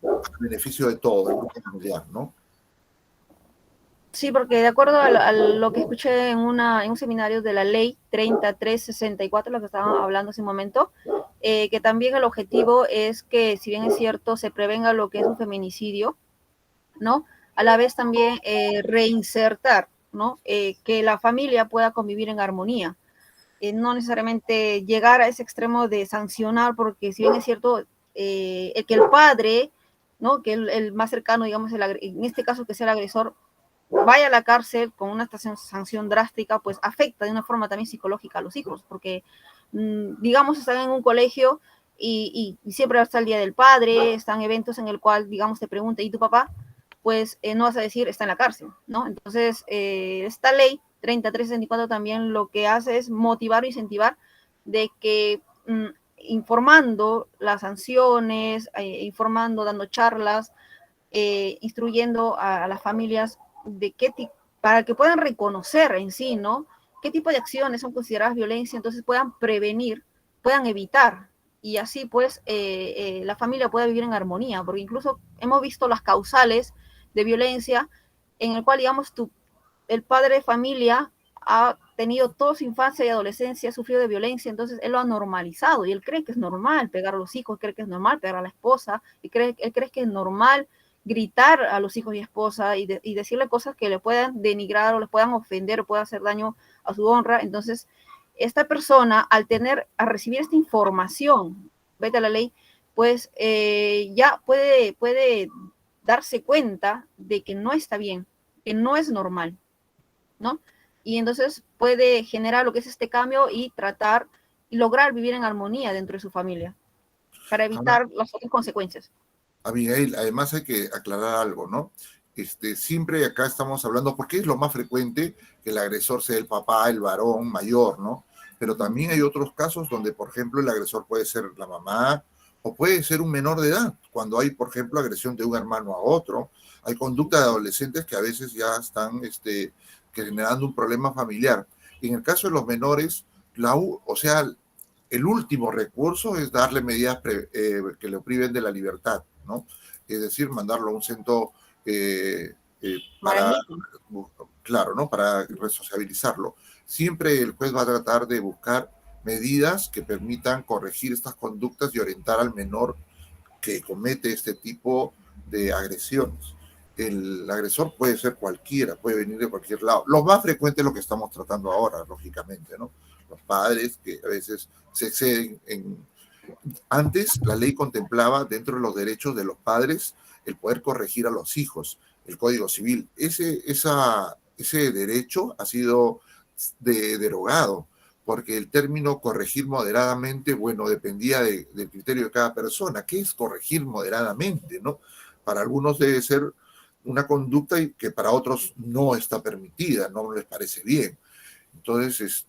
S1: a beneficio de todo, del grupo familiar, ¿no?
S3: Sí, porque de acuerdo a lo que escuché en un seminario de la ley 3364, lo que estábamos hablando hace un momento, que también el objetivo es que, si bien es cierto, se prevenga lo que es un feminicidio, ¿no? A la vez también reinsertar, ¿no? Que la familia pueda convivir en armonía. No necesariamente llegar a ese extremo de sancionar, porque si bien es cierto, que el padre, ¿no? Que el más cercano, digamos, en este caso que sea el agresor, vaya a la cárcel con una sanción drástica, pues afecta de una forma también psicológica a los hijos, porque digamos están en un colegio y siempre está el Día del Padre, están eventos en el cual, digamos, te pregunta, ¿y tu papá? Pues no vas a decir, está en la cárcel, ¿no? Entonces, esta ley 3364 también lo que hace es motivar o incentivar de que informando las sanciones, informando, dando charlas, instruyendo a las familias de para que puedan reconocer en sí, ¿no? Qué tipo de acciones son consideradas violencia, entonces puedan prevenir, puedan evitar, y así pues la familia pueda vivir en armonía, porque incluso hemos visto las causales de violencia en el cual, digamos, el padre de familia ha tenido toda su infancia y adolescencia, ha sufrido de violencia, entonces él lo ha normalizado y él cree que es normal pegar a los hijos, cree que es normal pegar a la esposa, y él cree que es normal gritar a los hijos y esposa y decirle cosas que le puedan denigrar o le puedan ofender o puedan hacer daño a su honra. Entonces, esta persona, al recibir esta información, vete a la ley, pues ya puede darse cuenta de que no está bien, que no es normal, ¿no? Y entonces puede generar lo que es este cambio y tratar y lograr vivir en armonía dentro de su familia para evitar las otras consecuencias.
S1: Abigail, además hay que aclarar algo, ¿no? Siempre acá estamos hablando, porque es lo más frecuente que el agresor sea el papá, el varón mayor, ¿no? Pero también hay otros casos donde, por ejemplo, el agresor puede ser la mamá o puede ser un menor de edad, cuando hay, por ejemplo, agresión de un hermano a otro. Hay conducta de adolescentes que a veces ya están generando un problema familiar. Y en el caso de los menores, o sea, el último recurso es darle medidas que lo priven de la libertad, ¿no? Es decir, mandarlo a un centro claro, ¿no? Para resociabilizarlo. Siempre el juez va a tratar de buscar medidas que permitan corregir estas conductas y orientar al menor que comete este tipo de agresiones. el agresor puede ser cualquiera, puede venir de cualquier lado. Lo más frecuente es lo que estamos tratando ahora, lógicamente, ¿no? Los padres que a veces se exceden en... Antes la ley contemplaba dentro de los derechos de los padres el poder corregir a los hijos, el Código Civil. Ese derecho ha sido derogado, porque el término corregir moderadamente, bueno, dependía del criterio de cada persona. ¿Qué es corregir moderadamente, no? Para algunos debe ser una conducta que para otros no está permitida, no les parece bien. Entonces,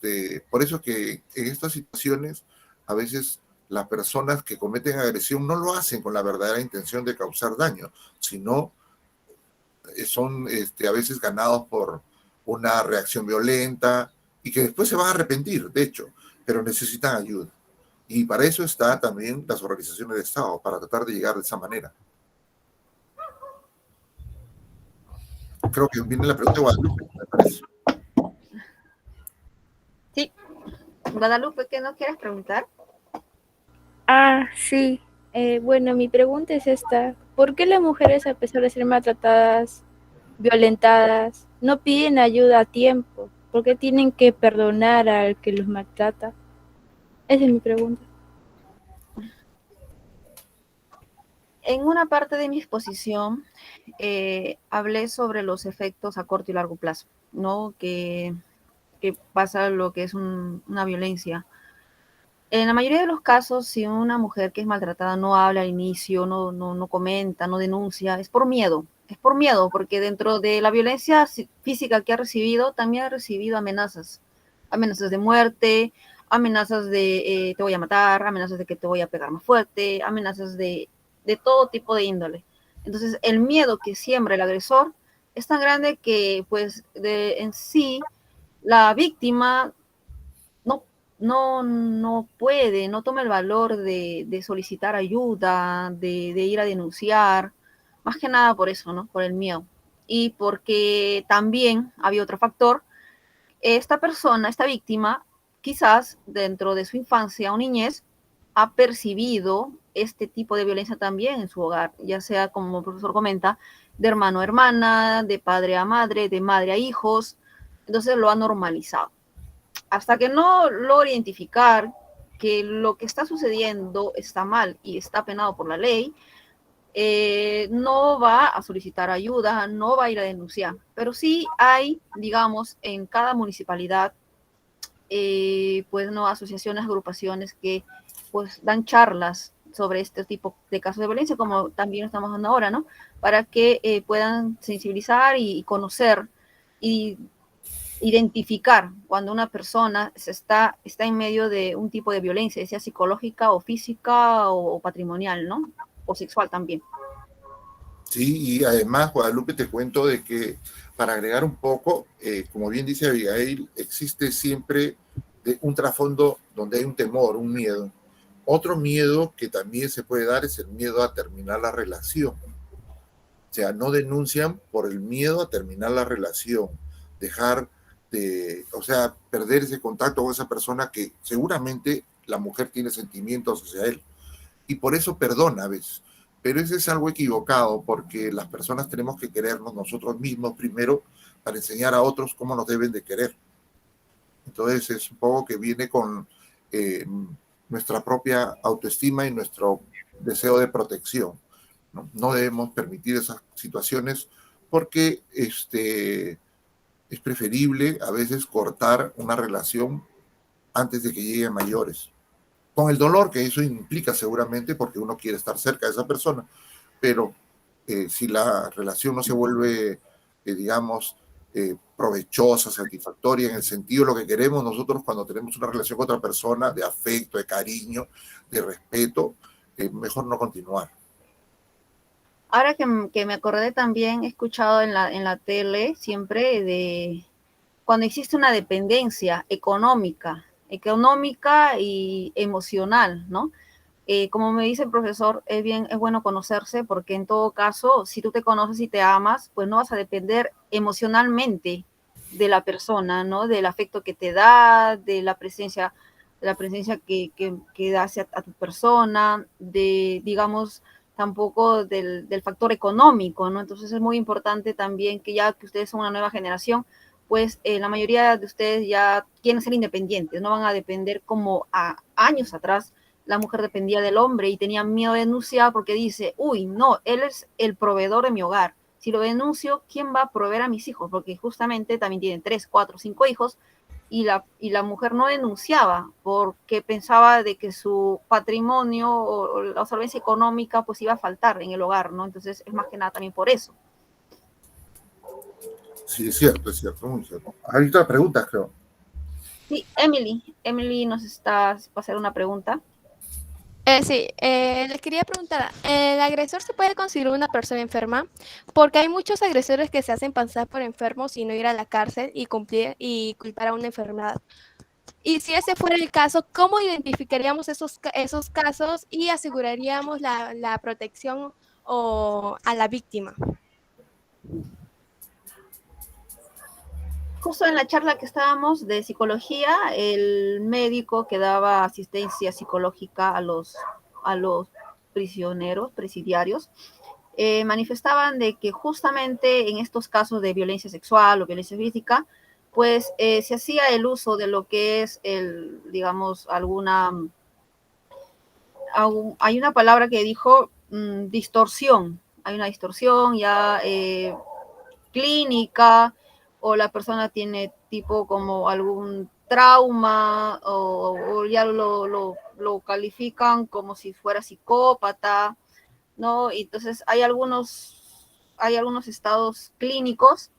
S1: por eso que en estas situaciones, a veces las personas que cometen agresión no lo hacen con la verdadera intención de causar daño, sino son a veces ganados por una reacción violenta y que después se van a arrepentir, de hecho, pero necesitan ayuda. Y para eso están también las organizaciones de Estado, para tratar de llegar de esa manera. Creo que viene la pregunta de Guadalupe, me parece.
S3: Sí. Guadalupe, ¿qué nos quieres preguntar?
S12: Sí. Bueno, mi pregunta es esta. ¿Por qué las mujeres, a pesar de ser maltratadas, violentadas, no piden ayuda a tiempo? ¿Por qué tienen que perdonar al que los maltrata? Esa es mi pregunta.
S3: En una parte de mi exposición hablé sobre los efectos a corto y largo plazo, ¿no? Que pasa lo que es una violencia. En la mayoría de los casos, si una mujer que es maltratada no habla al inicio, no comenta, no denuncia, es por miedo, porque dentro de la violencia física que ha recibido, también ha recibido amenazas de muerte, amenazas de te voy a matar, amenazas de que te voy a pegar más fuerte, amenazas de todo tipo de índole. Entonces, el miedo que siembra el agresor es tan grande que, pues, en sí, la víctima no puede, no toma el valor de solicitar ayuda, de ir a denunciar, más que nada por eso, ¿no? Por el miedo. Y porque también había otro factor, esta persona, esta víctima, quizás dentro de su infancia o niñez, ha percibido este tipo de violencia también en su hogar, ya sea, como el profesor comenta, de hermano a hermana, de padre a madre, de madre a hijos, entonces lo ha normalizado. Hasta que no logre identificar que lo que está sucediendo está mal y está penado por la ley, no va a solicitar ayuda, no va a ir a denunciar. Pero sí hay, digamos, en cada municipalidad, pues, no, asociaciones, agrupaciones que pues dan charlas sobre este tipo de casos de violencia, como también estamos dando ahora, ¿no? Para que puedan sensibilizar y conocer y identificar cuando una persona está en medio de un tipo de violencia, sea psicológica o física o patrimonial, ¿no? O sexual también.
S1: Sí, y además, Guadalupe, te cuento de que, para agregar un poco, como bien dice Abigail, existe siempre un trasfondo donde hay un temor, un miedo. Otro miedo que también se puede dar es el miedo a terminar la relación. O sea, no denuncian por el miedo a terminar la relación, perder ese contacto con esa persona que seguramente la mujer tiene sentimientos hacia él. Y por eso perdona a veces. Pero eso es algo equivocado, porque las personas tenemos que querernos nosotros mismos primero para enseñar a otros cómo nos deben de querer. Entonces es un poco que viene con nuestra propia autoestima y nuestro deseo de protección. No debemos permitir esas situaciones porque es preferible a veces cortar una relación antes de que lleguen mayores. Con el dolor que eso implica seguramente, porque uno quiere estar cerca de esa persona, pero si la relación no se vuelve, provechosa, satisfactoria, en el sentido de lo que queremos nosotros cuando tenemos una relación con otra persona, de afecto, de cariño, de respeto, mejor no continuar.
S3: Ahora que me acordé, también he escuchado en la tele siempre de cuando existe una dependencia económica y emocional, ¿no? Como me dice el profesor, es bueno conocerse, porque en todo caso, si tú te conoces y te amas, pues no vas a depender emocionalmente de la persona, ¿no? Del afecto que te da, de la presencia que da hacia a tu persona, de, digamos, tampoco del factor económico, ¿no? Entonces es muy importante también que ya que ustedes son una nueva generación, pues la mayoría de ustedes ya quieren ser independientes, no van a depender como a años atrás la mujer dependía del hombre y tenía miedo de denunciar porque dice, uy, no, él es el proveedor de mi hogar. Si lo denuncio, ¿quién va a proveer a mis hijos? Porque justamente también tienen 3, 4, 5 hijos y la mujer no denunciaba porque pensaba de que su patrimonio o la solvencia económica pues iba a faltar en el hogar, ¿no? Entonces es más que nada también por eso.
S1: Sí, es cierto, muy cierto. Hay otra pregunta, creo.
S3: Sí, Emily nos está a hacer una pregunta.
S9: Sí, les quería preguntar, ¿el agresor se puede considerar una persona enferma? Porque hay muchos agresores que se hacen pasar por enfermos y no ir a la cárcel y cumplir y culpar a una enfermedad. Y si ese fuera el caso, ¿cómo identificaríamos esos casos y aseguraríamos la protección a la víctima?
S3: Justo en la charla que estábamos de psicología, el médico que daba asistencia psicológica a los prisioneros, presidiarios, manifestaban de que justamente en estos casos de violencia sexual o violencia física, pues se hacía el uso de lo que es digamos, hay una palabra que dijo distorsión, hay una distorsión ya clínica, o la persona tiene tipo como algún trauma, o ya lo califican como si fuera psicópata, ¿no? Y entonces hay algunos estados clínicos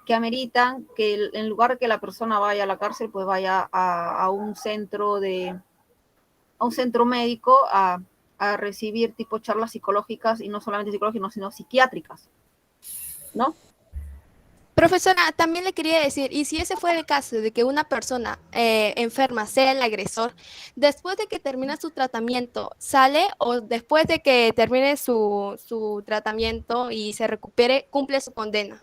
S3: que ameritan que en lugar de que la persona vaya a la cárcel, pues vaya a un centro médico a recibir tipo charlas psicológicas, y no solamente psicológicas, sino psiquiátricas, ¿no?
S9: Profesora, también le quería decir, y si ese fue el caso de que una persona enferma sea el agresor, después de que termina su tratamiento, ¿sale o después de que termine su tratamiento y se recupere, cumple su condena?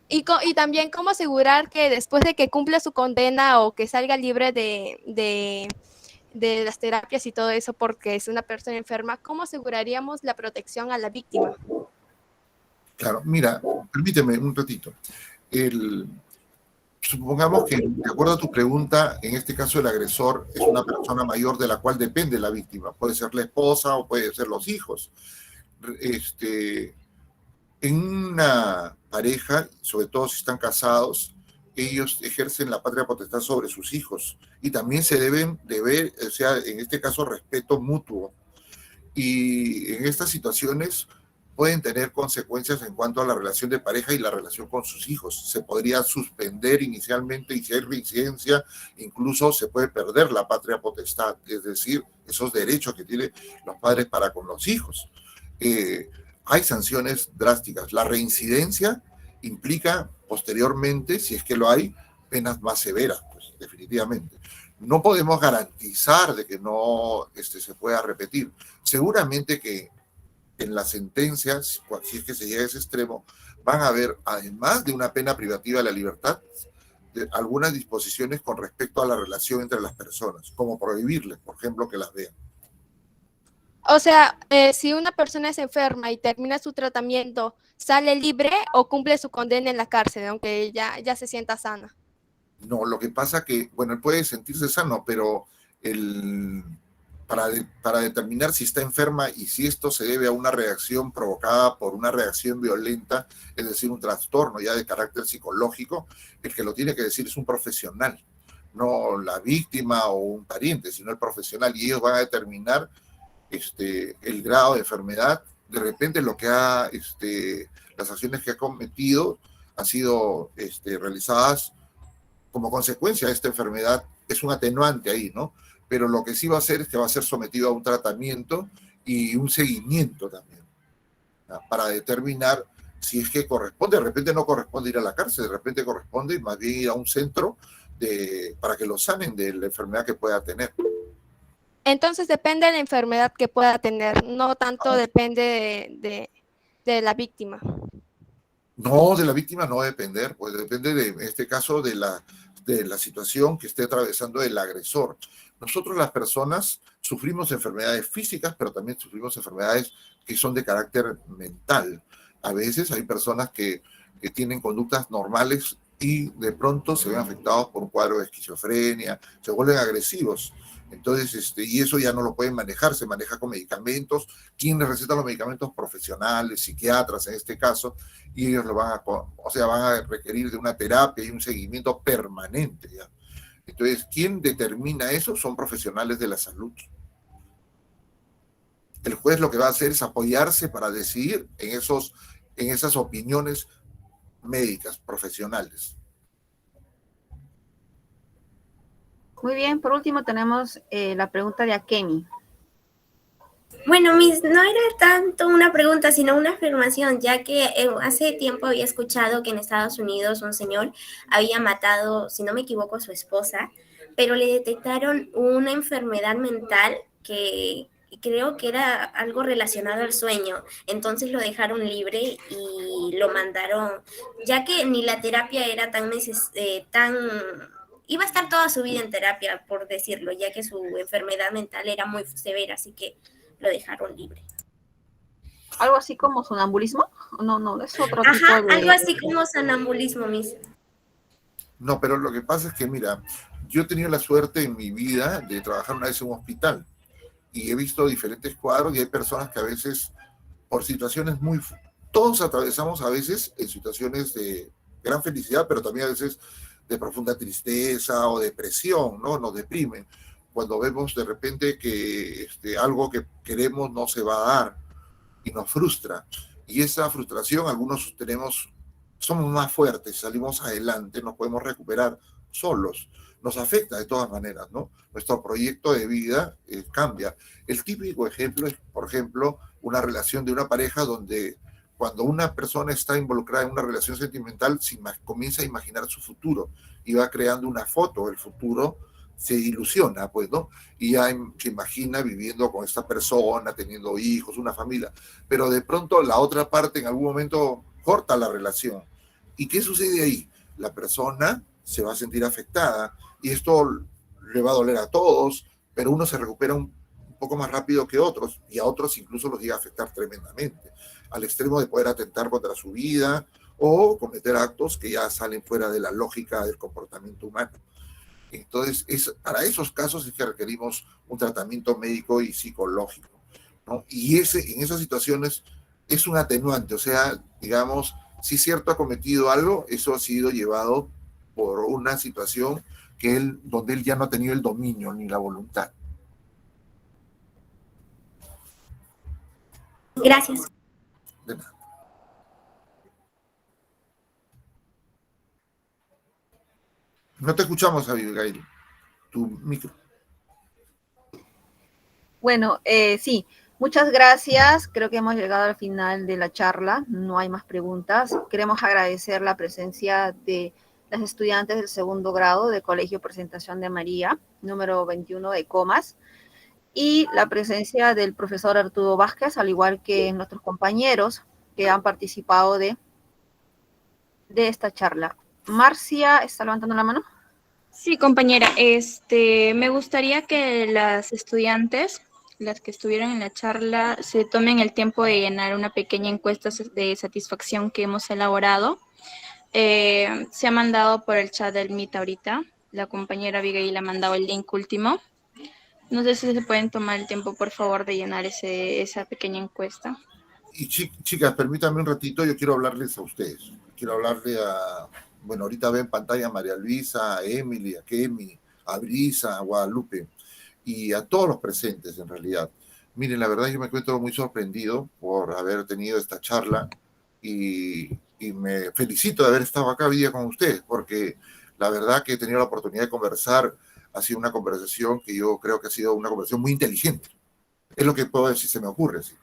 S9: Y también cómo asegurar que después de que cumpla su condena o que salga libre de las terapias y todo eso porque es una persona enferma, ¿cómo aseguraríamos la protección a la víctima?
S1: Claro, mira, permíteme un ratito. Supongamos que, de acuerdo a tu pregunta, en este caso el agresor es una persona mayor de la cual depende la víctima. Puede ser la esposa o puede ser los hijos. En una pareja, sobre todo si están casados, ellos ejercen la patria potestad sobre sus hijos y también se deben deber, o sea, en este caso, respeto mutuo. Y en estas situaciones pueden tener consecuencias en cuanto a la relación de pareja y la relación con sus hijos. Se podría suspender inicialmente y si hay reincidencia, incluso se puede perder la patria potestad, es decir, esos derechos que tienen los padres para con los hijos. Hay sanciones drásticas. La reincidencia implica posteriormente, si es que lo hay, penas más severas, pues definitivamente. No podemos garantizar de que no se pueda repetir. Seguramente que en las sentencias, si es que se llega a ese extremo, van a haber, además de una pena privativa de la libertad, algunas disposiciones con respecto a la relación entre las personas, como prohibirles, por ejemplo, que las vean.
S9: O sea, si una persona es enferma y termina su tratamiento, ¿sale libre o cumple su condena en la cárcel, aunque ya se sienta sana?
S1: No, lo que pasa que, bueno, él puede sentirse sano, pero para determinar si está enferma y si esto se debe a una reacción provocada por una reacción violenta, es decir, un trastorno ya de carácter psicológico, el que lo tiene que decir es un profesional, no la víctima o un pariente, sino el profesional, y ellos van a determinar el grado de enfermedad. De repente las acciones que ha cometido han sido realizadas como consecuencia de esta enfermedad, es un atenuante ahí, ¿no? Pero lo que sí va a hacer es que va a ser sometido a un tratamiento y un seguimiento también, ¿no? Para determinar si es que corresponde. De repente no corresponde ir a la cárcel, de repente corresponde más bien ir a un centro para que lo sanen de la enfermedad que pueda tener.
S9: Entonces depende de la enfermedad que pueda tener, no tanto depende de la víctima.
S1: No, de la víctima no va a depender, pues depende en este caso de la situación que esté atravesando el agresor. Nosotros las personas sufrimos enfermedades físicas, pero también sufrimos enfermedades que son de carácter mental. A veces hay personas que tienen conductas normales y de pronto se ven afectados por un cuadro de esquizofrenia, se vuelven agresivos. Entonces, y eso ya no lo pueden manejar, se maneja con medicamentos. ¿Quién les receta los medicamentos? Profesionales, psiquiatras en este caso, y ellos van a requerir de una terapia y un seguimiento permanente, ¿ya? Entonces, ¿quién determina eso? Son profesionales de la salud. El juez lo que va a hacer es apoyarse para decidir en esas opiniones médicas, profesionales.
S3: Muy bien, por último tenemos la pregunta de Akemi.
S7: Bueno, Miss, no era tanto una pregunta, sino una afirmación, ya que hace tiempo había escuchado que en Estados Unidos un señor había matado, si no me equivoco, a su esposa, pero le detectaron una enfermedad mental que creo que era algo relacionado al sueño. Entonces lo dejaron libre y lo mandaron, ya que ni la terapia era iba a estar toda su vida en terapia, por decirlo, ya que su enfermedad mental era muy severa, así que lo dejaron libre.
S3: ¿Algo así como sonambulismo? No, es otro
S7: Ajá,
S3: tipo de...
S7: algo así como sonambulismo, Miss.
S1: No, pero lo que pasa es que, mira, yo he tenido la suerte en mi vida de trabajar una vez en un hospital y he visto diferentes cuadros y hay personas que a veces, por situaciones todos atravesamos a veces en situaciones de gran felicidad, pero también a veces de profunda tristeza o depresión, ¿no? Nos deprimen cuando vemos de repente que algo que queremos no se va a dar y nos frustra. Y esa frustración, algunos somos más fuertes, salimos adelante, nos podemos recuperar solos. Nos afecta de todas maneras, ¿no? Nuestro proyecto de vida cambia. El típico ejemplo es, por ejemplo, una relación de una pareja donde cuando una persona está involucrada en una relación sentimental, comienza a imaginar su futuro y va creando una foto del futuro, se ilusiona, pues, ¿no? Y ya se imagina viviendo con esta persona, teniendo hijos, una familia. Pero de pronto la otra parte en algún momento corta la relación. ¿Y qué sucede ahí? La persona se va a sentir afectada y esto le va a doler a todos, pero uno se recupera un poco más rápido que otros y a otros incluso los llega a afectar tremendamente, al extremo de poder atentar contra su vida o cometer actos que ya salen fuera de la lógica del comportamiento humano. Entonces, para esos casos es que requerimos un tratamiento médico y psicológico, ¿no? Y en esas situaciones es un atenuante, o sea, digamos, si es cierto ha cometido algo, eso ha sido llevado por una situación donde él ya no ha tenido el dominio ni la voluntad.
S7: Gracias.
S1: De nada. No te escuchamos, Abigail. Tu micro.
S3: Bueno, sí, muchas gracias. Creo que hemos llegado al final de la charla. No hay más preguntas. Queremos agradecer la presencia de las estudiantes del segundo grado del Colegio Presentación de María, número 21 de Comas, y la presencia del profesor Arturo Vázquez, al igual que nuestros compañeros que han participado de esta charla. Marcia, ¿está levantando la mano?
S13: Sí, compañera, me gustaría que las estudiantes, las que estuvieron en la charla, se tomen el tiempo de llenar una pequeña encuesta de satisfacción que hemos elaborado. Se ha mandado por el chat del Meet ahorita. La compañera Abigail ha mandado el link último. No sé si se pueden tomar el tiempo, por favor, de llenar esa pequeña encuesta.
S1: Y chicas, permítanme un ratito, yo quiero hablarles a ustedes. Quiero hablarle bueno, ahorita ven en pantalla a María Luisa, a Emily, a Kemi, a Brisa, a Guadalupe y a todos los presentes en realidad. Miren, la verdad yo me encuentro muy sorprendido por haber tenido esta charla y me felicito de haber estado acá hoy día con ustedes, porque la verdad que he tenido la oportunidad de conversar, ha sido una conversación que yo creo que ha sido una conversación muy inteligente. Es lo que puedo decir, se me ocurre. ¿Sí?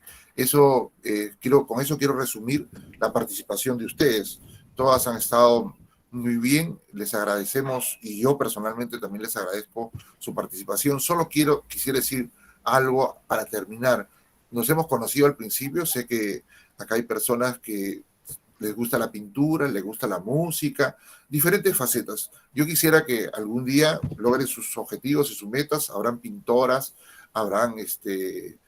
S1: Con eso quiero resumir la participación de ustedes. Todas han estado muy bien, les agradecemos y yo personalmente también les agradezco su participación. Solo quisiera decir algo para terminar. Nos hemos conocido al principio, sé que acá hay personas que les gusta la pintura, les gusta la música, diferentes facetas. Yo quisiera que algún día logren sus objetivos y sus metas. Habrán pintoras, habrán de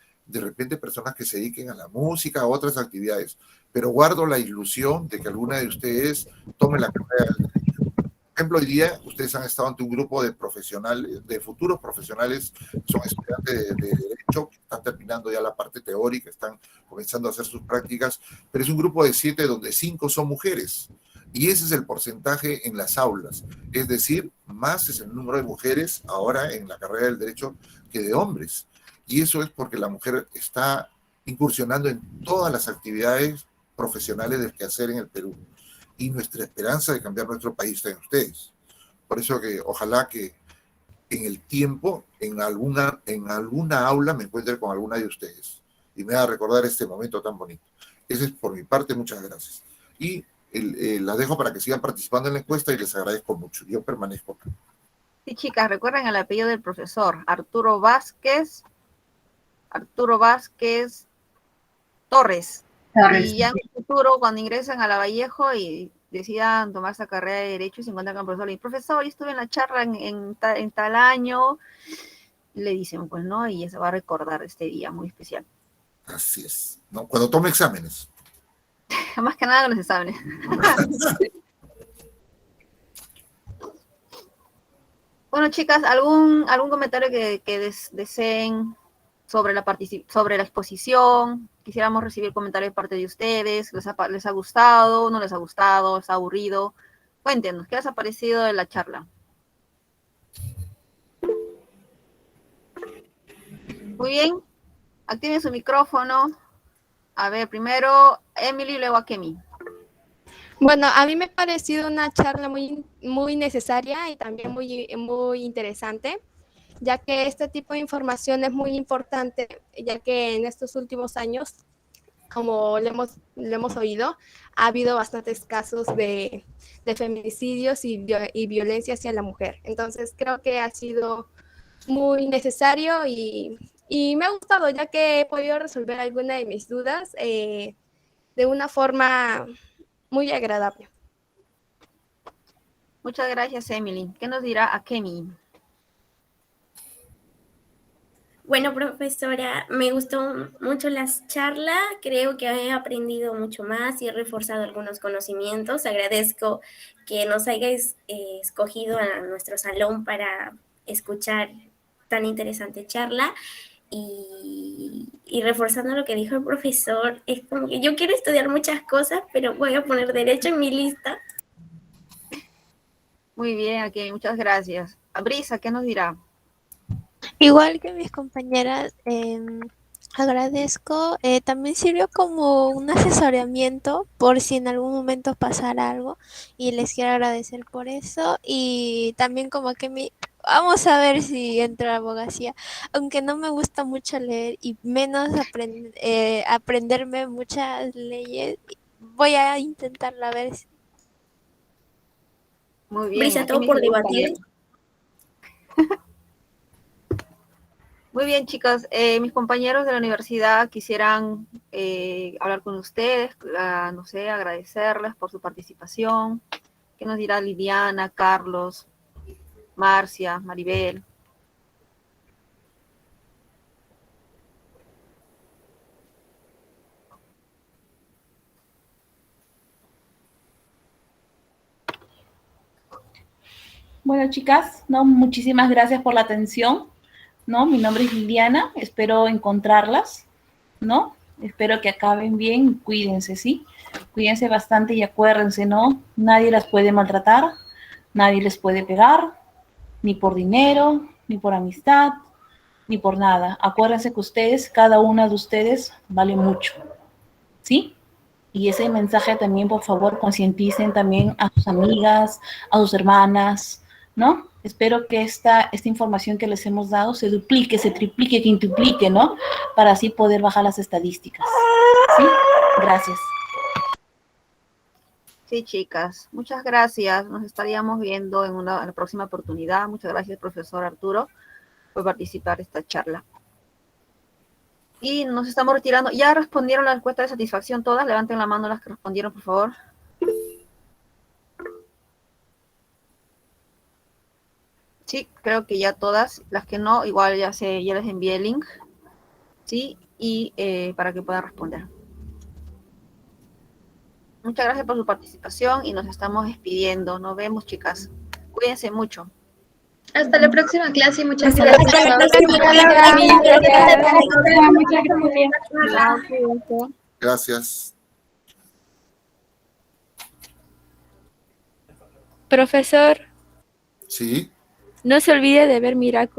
S1: repente personas que se dediquen a la música, a otras actividades, pero guardo la ilusión de que alguna de ustedes tome la carrera del derecho. Por ejemplo, hoy día ustedes han estado ante un grupo de profesionales, de futuros profesionales, son estudiantes de derecho, que están terminando ya la parte teórica, están comenzando a hacer sus prácticas, pero es un grupo de 7 donde 5 son mujeres. Y ese es el porcentaje en las aulas. Es decir, más es el número de mujeres ahora en la carrera del derecho que de hombres. Y eso es porque la mujer está incursionando en todas las actividades profesionales del quehacer en el Perú. Y nuestra esperanza de cambiar nuestro país está en ustedes. Por eso que ojalá que en el tiempo, en alguna aula me encuentre con alguna de ustedes y me haga recordar este momento tan bonito. Ese es por mi parte, muchas gracias. Y las dejo para que sigan participando en la encuesta y les agradezco mucho. Yo permanezco acá.
S3: Sí, chicas, recuerden el apellido del profesor, Arturo Vázquez Torres. Y ya en el futuro, cuando ingresen a la Vallejo y decidan tomar esa carrera de Derecho y se encuentran con el profesor, y profesor, yo estuve en la charla en tal año, le dicen, pues no, y ella se va a recordar este día muy especial.
S1: Así es. ¿No? Cuando tome exámenes.
S3: Más que nada con los exámenes. Bueno, chicas, ¿algún comentario que deseen sobre la exposición? Quisiéramos recibir comentarios de parte de ustedes. ¿Les ha gustado? ¿No les ha gustado? ¿Les ha aburrido? Cuéntenos, ¿qué les ha parecido de la charla? Muy bien. Activen su micrófono. A ver, primero Emily, luego Akemi.
S9: Bueno, a mí me ha parecido una charla muy necesaria y también muy interesante, ya que este tipo de información es muy importante, ya que en estos últimos años, como lo hemos oído, ha habido bastantes casos de feminicidios y violencia hacia la mujer. Entonces, creo que ha sido muy necesario y me ha gustado, ya que he podido resolver alguna de mis dudas de una forma muy agradable.
S3: Muchas gracias, Emily. ¿Qué nos dirá Akemi?
S7: Bueno, profesora, me gustó mucho la charla, creo que he aprendido mucho más y he reforzado algunos conocimientos. Agradezco que nos hayáis escogido a nuestro salón para escuchar tan interesante charla y reforzando lo que dijo el profesor, es como que yo quiero estudiar muchas cosas, pero voy a poner derecho en mi lista.
S3: Muy bien, Akemi, muchas gracias. Brisa, ¿qué nos dirá?
S10: Igual que mis compañeras, agradezco. También sirvió como un asesoramiento por si en algún momento pasara algo y les quiero agradecer por eso. Y también como que vamos a ver si entro a la abogacía, aunque no me gusta mucho leer y menos aprenderme muchas leyes, voy a intentarla a ver si.
S3: Muy bien.
S7: Brisa, todo por debatir.
S3: Muy bien, chicas. Mis compañeros de la universidad quisieran hablar con ustedes, no sé, agradecerles por su participación. ¿Qué nos dirá Liliana, Carlos, Marcia, Maribel?
S8: Bueno, chicas, ¿no? Muchísimas gracias por la atención, ¿no? Mi nombre es Liliana, espero encontrarlas, ¿no? Espero que acaben bien, cuídense, ¿sí? Cuídense bastante y acuérdense, ¿no? Nadie las puede maltratar, nadie les puede pegar, ni por dinero, ni por amistad, ni por nada. Acuérdense que ustedes, cada una de ustedes, vale mucho, ¿sí? Y ese mensaje también, por favor, concienticen también a sus amigas, a sus hermanas, ¿no? Espero que esta información que les hemos dado se duplique, se triplique, quintuplique, ¿no? Para así poder bajar las estadísticas. ¿Sí? Gracias.
S3: Sí, chicas. Muchas gracias. Nos estaríamos viendo en la próxima oportunidad. Muchas gracias, profesor Arturo, por participar en esta charla. Y nos estamos retirando. ¿Ya respondieron la encuesta de satisfacción todas? Levanten la mano las que respondieron, por favor. Sí, creo que ya todas, las que no, igual ya les envié el link, sí, y para que puedan responder. Muchas gracias por su participación y nos estamos despidiendo. Nos vemos, chicas. Cuídense mucho.
S11: Hasta la próxima clase y muchas
S9: Hasta la
S11: gracias.
S9: próxima clase.
S1: Gracias.
S12: Profesor,
S1: Sí.
S12: no se olvide de ver Miraculous.